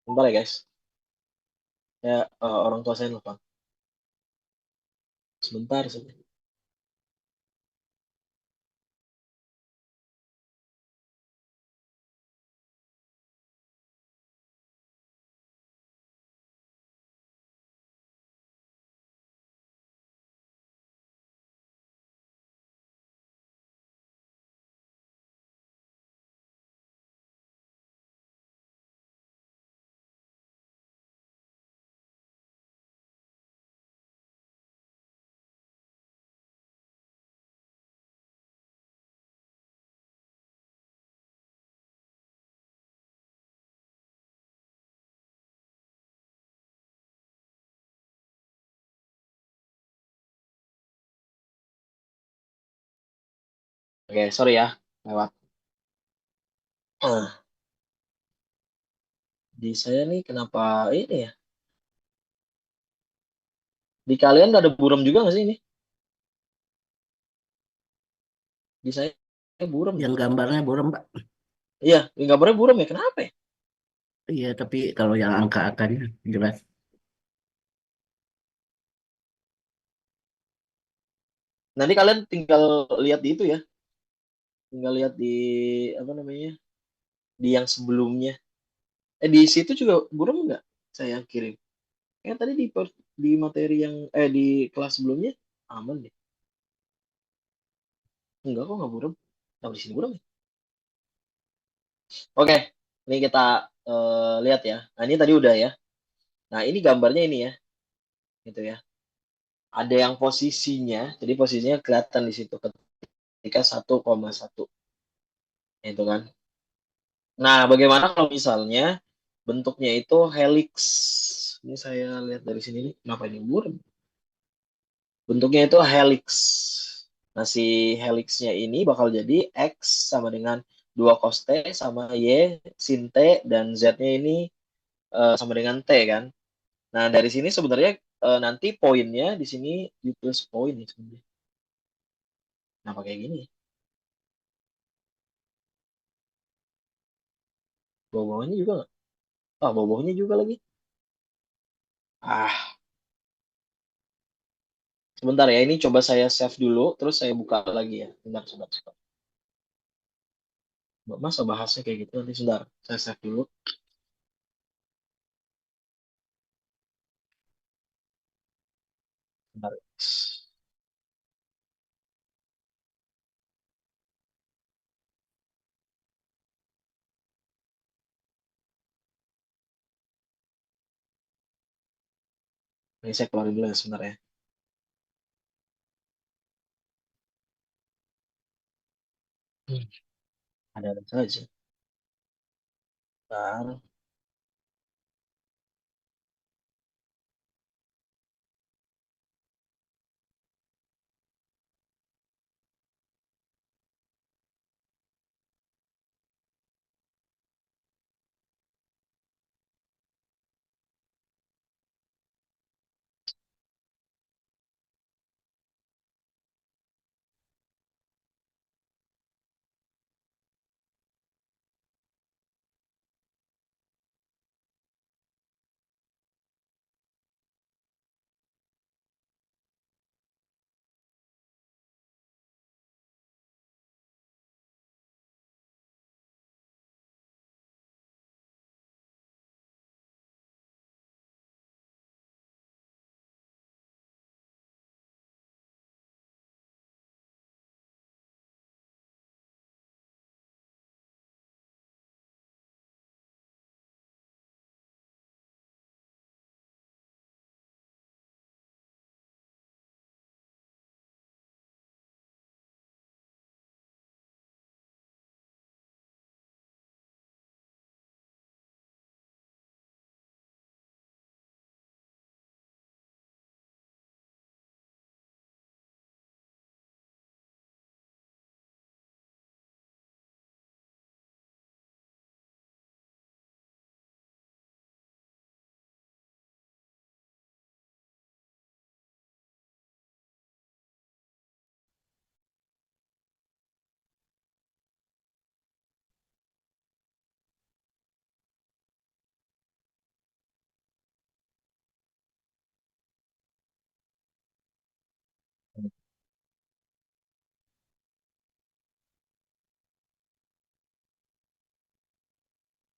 Bentar ya guys. Ya, orang tua saya lupa. Sebentar, sebentar. Oke, sorry ya. Lewat. Nah, di saya nih kenapa ini ya? Di kalian ada buram juga nggak sih ini? Di saya buram nih. Yang gambarnya buram, Pak. Iya, ini gambarnya buram ya. Kenapa ya? Iya, tapi kalau yang angka-angkanya jelas. Nanti kalian tinggal lihat di itu ya. Tinggal lihat di apa namanya? Di yang sebelumnya. Di situ juga buram nggak? Saya kirim. Tadi di materi yang di kelas sebelumnya aman deh. Enggak kok nggak buram. Tahu di sini buram ya? Oke, ini kita lihat ya. Nah ini tadi udah ya. Nah ini gambarnya ini ya, gitu ya. Ada yang posisinya, jadi posisinya kelihatan di situ ketika 1,1, itu kan. Nah, bagaimana kalau misalnya bentuknya itu helix? Ini saya lihat dari sini nih, kenapa ini buram? Bentuknya itu helix. Nah, si helixnya ini bakal jadi X sama dengan 2 cos T sama Y sin T, dan Z-nya ini sama dengan T kan. Nah, dari sini sebenarnya nanti poinnya di sini di plus poin nih sebenarnya. Nah, kayak gini. Bawah-bawahnya juga nggak? Ah, bawah-bawahnya juga lagi. Ah, sebentar ya. Ini coba saya save dulu, terus saya buka lagi ya. Bentar, sebentar, sebentar. Masa bahasnya kayak gitu nanti sebentar. Saya save dulu. Bentar. Ini saya keluarin dulu ya sebentar ya. Hmm, ada saja. Bentar.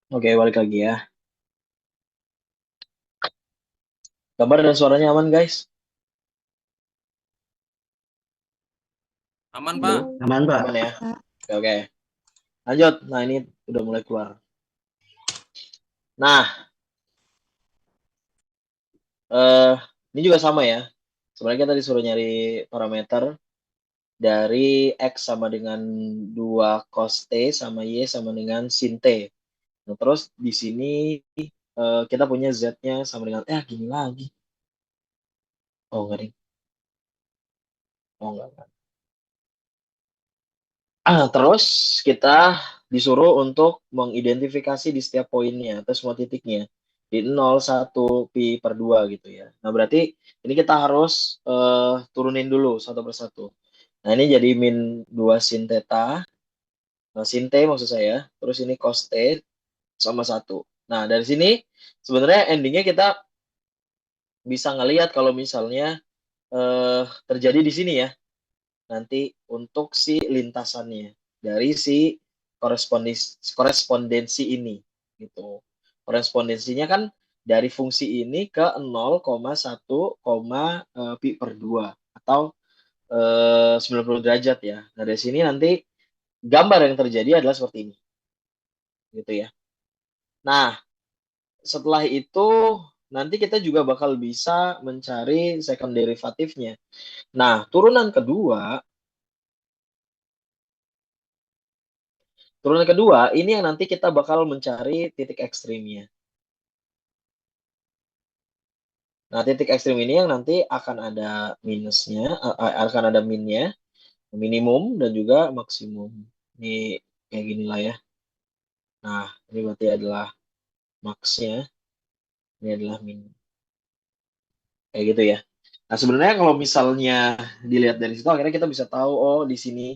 Oke, balik lagi ya. Gambar dan suaranya aman, guys? Aman, Halo? Pak. Aman, Pak. Aman ya? Oke, oke. Lanjut. Nah, ini udah mulai keluar. Nah, ini juga sama ya. Sebenarnya kita disuruh nyari parameter dari X sama dengan 2 cos T sama Y sama dengan sin T. Nah, terus di sini kita punya Z-nya sama dengan, gini lagi. Oh, enggak nih. Oh, enggak. Terus kita disuruh untuk mengidentifikasi di setiap poinnya atau semua titiknya. Di 0, 1, pi per 2 gitu ya. Nah, berarti ini kita harus turunin dulu satu persatu. Nah, ini jadi min 2 sin theta. Nah, sin T maksud saya. Terus ini cos T sama 1. Nah, dari sini sebenarnya endingnya kita bisa ngelihat kalau misalnya terjadi di sini ya. Nanti untuk si lintasannya dari si korespondensi ini gitu. Korespondensinya kan dari fungsi ini ke 0,1, pi per 2 atau 90 derajat ya. Nah, dari sini nanti gambar yang terjadi adalah seperti ini. Gitu ya. Nah, setelah itu nanti kita juga bakal bisa mencari second derivatifnya. Nah, turunan kedua ini yang nanti kita bakal mencari titik ekstrimnya. Nah, titik ekstrim ini yang nanti akan ada minusnya, akan ada minnya, minimum dan juga maksimum. Ini kayak gini lah ya. Nah, ini berarti adalah max-nya, ini adalah min. Kayak gitu ya. Nah, sebenarnya kalau misalnya dilihat dari situ, akhirnya kita bisa tahu, oh di sini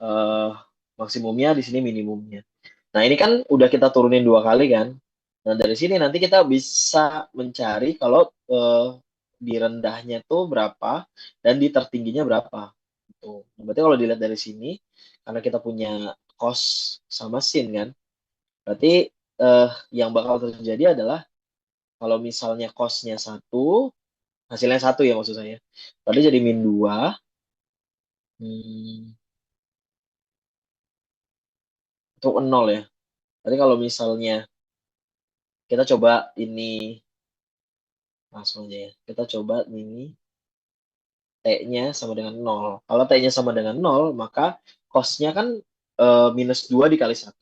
eh, maksimumnya, di sini minimumnya. Nah, ini kan udah kita turunin 2 kali kan. Nah, dari sini nanti kita bisa mencari kalau di rendahnya tuh berapa dan di tertingginya berapa. Gitu. Nah, berarti kalau dilihat dari sini, karena kita punya cos sama sin kan, berarti eh, yang bakal terjadi adalah kalau misalnya cosnya 1, hasilnya 1 ya maksud saya. Berarti jadi min 2. Untuk 0 ya. Berarti kalau misalnya kita coba ini langsung aja ya. Kita coba ini T-nya sama dengan 0. Kalau T-nya sama dengan 0, maka cos-nya kan minus 2 dikali 1.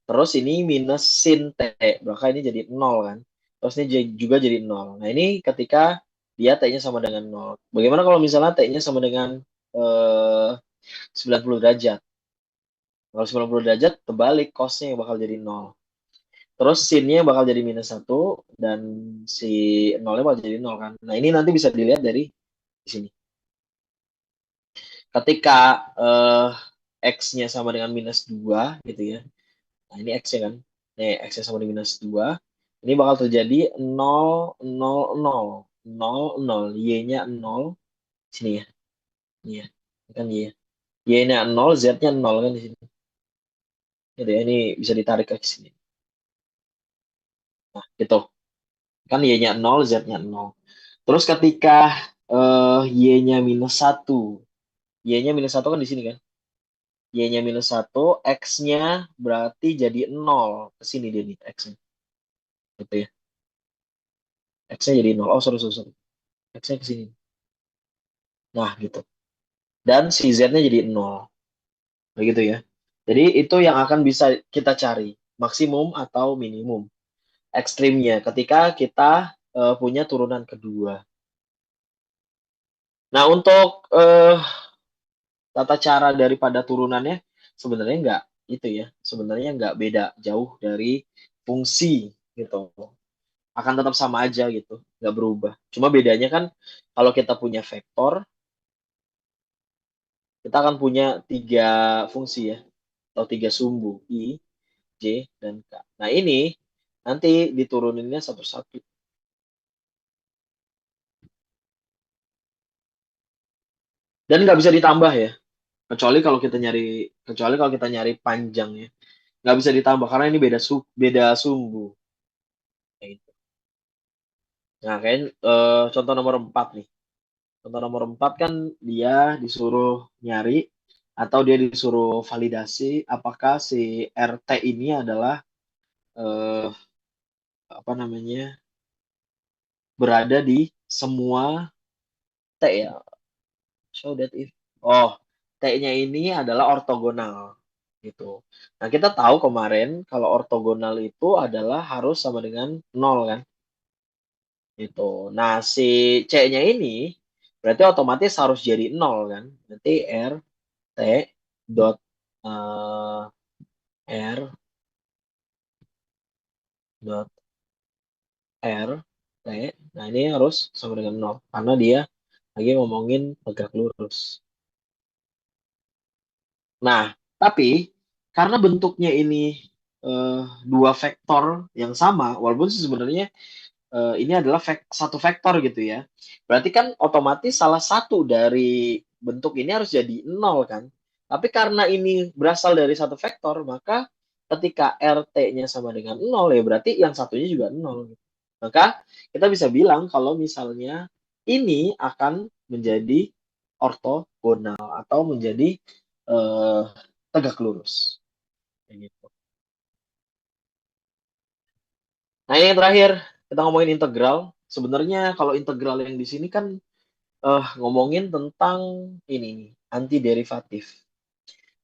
Terus ini minus sin T, maka ini jadi 0 kan. Terus ini juga jadi 0. Nah ini ketika dia T-nya sama dengan 0. Bagaimana kalau misalnya T-nya sama dengan 90 derajat? Kalau 90 derajat, terbalik cos-nya yang bakal jadi 0. Terus sin-nya bakal jadi minus 1, dan si 0-nya bakal jadi 0 kan. Nah ini nanti bisa dilihat dari di sini. Ketika X-nya sama dengan minus 2 gitu ya. Nah ini X-nya kan. Nih X-nya sama dengan minus 2. Ini bakal terjadi 0, 0, 0. 0, 0. Y-nya 0. Sini ya. Ini ya. Ini kan Y. Y-nya 0, Z-nya 0 kan di sini. Jadi ini bisa ditarik ke sini. Nah, gitu. Kan Y-nya 0, Z-nya 0. Terus ketika Y-nya minus 1. Y-nya minus 1 kan di sini kan. Y-nya minus 1, X-nya berarti jadi 0. Ke sini dia nih, X-nya. Gitu ya. X-nya jadi 0. Oh, sorry, sorry, sorry. X-nya ke sini. Nah, gitu. Dan si Z-nya jadi 0. Begitu ya. Jadi itu yang akan bisa kita cari. Maksimum atau minimum. Ekstrimnya ketika kita punya turunan kedua. Nah, untuk tata cara daripada turunannya sebenarnya nggak itu ya. Sebenarnya nggak beda jauh dari fungsi gitu. Akan tetap sama aja gitu, nggak berubah. Cuma bedanya kan kalau kita punya vektor, kita akan punya 3 fungsi ya, atau 3 sumbu, I, J, dan K. Nah ini nanti dituruninnya satu-satu. Dan nggak bisa ditambah ya, kecuali kalau kita nyari panjangnya. Nggak bisa ditambah karena ini beda sumbu. Kayak gitu. Nah kayak contoh nomor 4 nih. Contoh nomor 4 kan dia disuruh nyari atau dia disuruh validasi apakah si RT ini adalah apa namanya, berada di semua T ya. Show that if T-nya ini adalah ortogonal gitu. Nah, kita tahu kemarin kalau ortogonal itu adalah harus sama dengan 0 kan. Gitu. Nah, si C-nya ini berarti otomatis harus jadi 0 kan. Nanti R T dot R dot R T. Nah, ini harus sama dengan 0 karena dia lagi ngomongin tegak lurus. Nah, tapi karena bentuknya ini dua vektor yang sama, walaupun sebenarnya ini adalah satu vektor gitu ya. Berarti kan otomatis salah satu dari bentuk ini harus jadi 0 kan. Tapi karena ini berasal dari satu vektor, maka ketika RT-nya sama dengan 0 ya berarti yang satunya juga 0. Maka kita bisa bilang kalau misalnya ini akan menjadi ortogonal atau menjadi eh, tegak lurus. Kayak gitu. Nah ini yang terakhir, kita ngomongin integral. Sebenarnya kalau integral yang di sini kan ngomongin tentang ini nih, anti derivatif.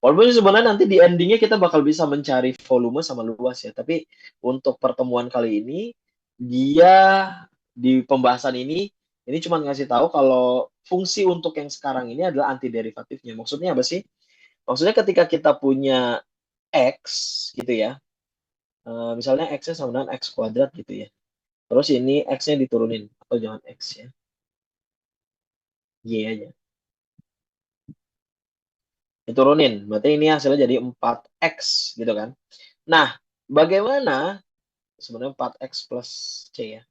Walaupun sebenarnya nanti di endingnya kita bakal bisa mencari volume sama luas ya. Tapi untuk pertemuan kali ini, dia di pembahasan ini cuma ngasih tahu kalau fungsi untuk yang sekarang ini adalah anti derivatifnya. Maksudnya apa sih? Maksudnya ketika kita punya X gitu ya, misalnya X-nya sama dengan X kuadrat gitu ya. Terus ini X-nya diturunin, atau jangan X ya, Y aja. Diturunin, berarti ini hasilnya jadi 4X gitu kan. Nah, bagaimana sebenarnya 4X plus C ya,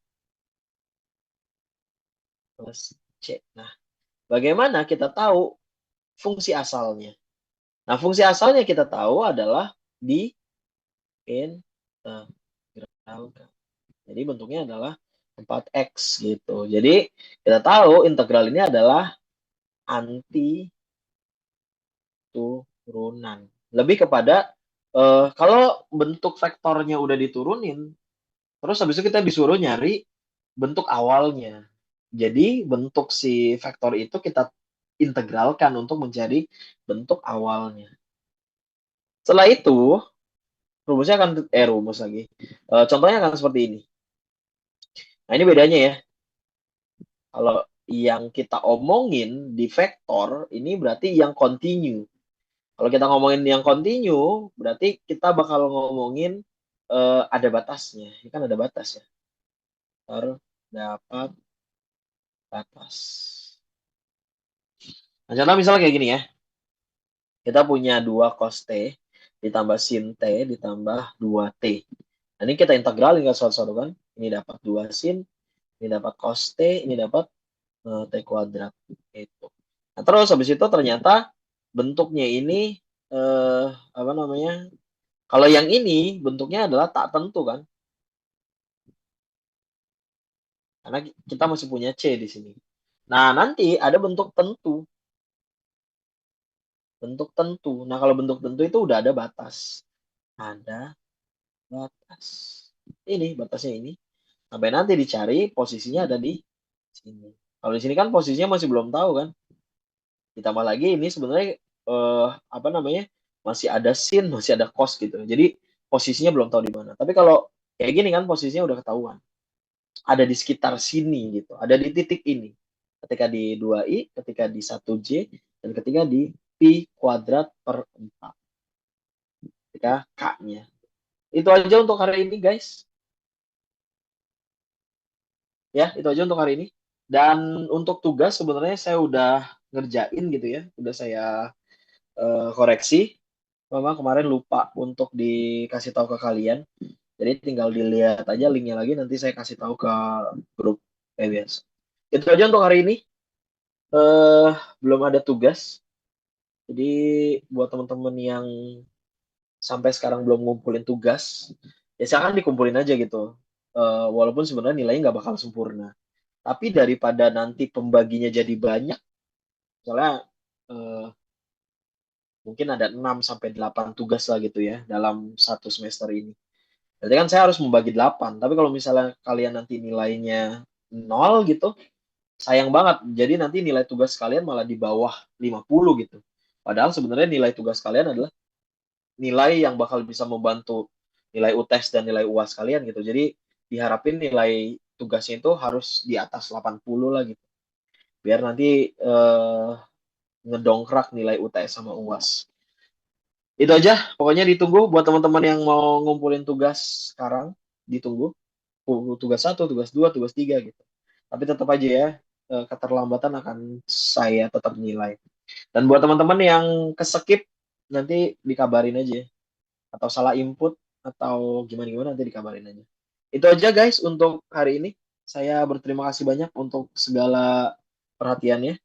plus C. Nah, bagaimana kita tahu fungsi asalnya? Nah, fungsi asalnya kita tahu adalah di integralkan. Jadi bentuknya adalah 4X gitu. Jadi kita tahu integral ini adalah anti turunan. Lebih kepada kalau bentuk vektornya udah diturunin, terus habis itu kita disuruh nyari bentuk awalnya. Jadi bentuk si vektor itu kita integralkan untuk mencari bentuk awalnya. Setelah itu rumusnya akan rumus lagi. Contohnya akan seperti ini. Nah, ini bedanya ya. Kalau yang kita omongin di vektor ini berarti yang continue. Kalau kita ngomongin yang continue, berarti kita bakal ngomongin ada batasnya. Ini kan ada batas ya. Terdapat batas. Nah, contoh misalnya kayak gini ya. Kita punya 2 cos T ditambah sin T ditambah 2T. Nah, ini kita integralin ke satu-satu kan. Ini dapat 2 sin, ini dapat cos T, ini dapat T kuadrat. Itu. Nah, terus habis itu ternyata bentuknya ini apa namanya? Kalau yang ini bentuknya adalah tak tentu kan? Karena kita masih punya C di sini. Nah, nanti ada bentuk tentu. Bentuk tentu. Nah, kalau bentuk tentu itu udah ada batas. Ada batas. Ini batasnya ini. Sampai nanti dicari posisinya ada di sini. Kalau di sini kan posisinya masih belum tahu kan. Ditambah lagi ini sebenarnya apa namanya? Masih ada sin, masih ada cos gitu. Jadi posisinya belum tahu di mana. Tapi kalau kayak gini kan posisinya udah ketahuan. Ada di sekitar sini gitu. Ada di titik ini. Ketika di 2i, ketika di 1j, dan ketika di pi kuadrat per 4. Ketika k-nya. Itu aja untuk hari ini guys. Ya, itu aja untuk hari ini. Dan untuk tugas sebenarnya saya udah ngerjain gitu ya. Udah saya koreksi. Memang kemarin lupa untuk dikasih tahu ke kalian. Jadi tinggal dilihat aja linknya lagi. Nanti saya kasih tahu ke grup PBS. Itu aja untuk hari ini. Belum ada tugas. Jadi buat teman-teman yang sampai sekarang belum ngumpulin tugas, ya silakan dikumpulin aja gitu. Walaupun sebenarnya nilainya nggak bakal sempurna. Tapi daripada nanti pembaginya jadi banyak, misalnya mungkin ada 6 sampai 8 tugas lah gitu ya dalam satu semester ini. Berarti kan saya harus membagi 8. Tapi kalau misalnya kalian nanti nilainya 0 gitu, sayang banget. Jadi nanti nilai tugas kalian malah di bawah 50 gitu. Padahal sebenarnya nilai tugas kalian adalah nilai yang bakal bisa membantu nilai UTS dan nilai UAS kalian gitu. Jadi diharapin nilai tugasnya itu harus di atas 80 lah gitu. Biar nanti ngedongkrak nilai UTS sama UAS. Itu aja, pokoknya ditunggu buat teman-teman yang mau ngumpulin tugas sekarang, ditunggu. Tugas 1, tugas 2, tugas 3 gitu. Tapi tetap aja ya, keterlambatan akan saya tetap nilai. Dan buat teman-teman yang keskip, nanti dikabarin aja. Atau salah input, atau gimana-gimana nanti dikabarin aja. Itu aja guys untuk hari ini. Saya berterima kasih banyak untuk segala perhatiannya.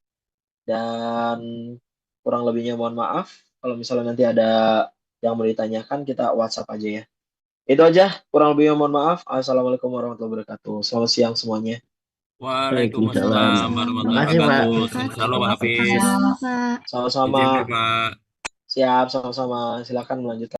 Dan kurang lebihnya mohon maaf. Kalau misalnya nanti ada yang mau ditanyakan, kita WhatsApp aja ya. Itu aja, kurang lebihnya mohon maaf. Assalamualaikum warahmatullahi wabarakatuh. Selamat siang semuanya. Waalaikumsalam. Waalaikumsalam warahmatullahi Makasih, Pak. wabarakatuh. Terima Selamat kasih. shalom, Pak Hafiz. Waalaikumsalam, Pak. Sama-sama. Izin ya, Pak. Siap, sama-sama. Silakan melanjutkan.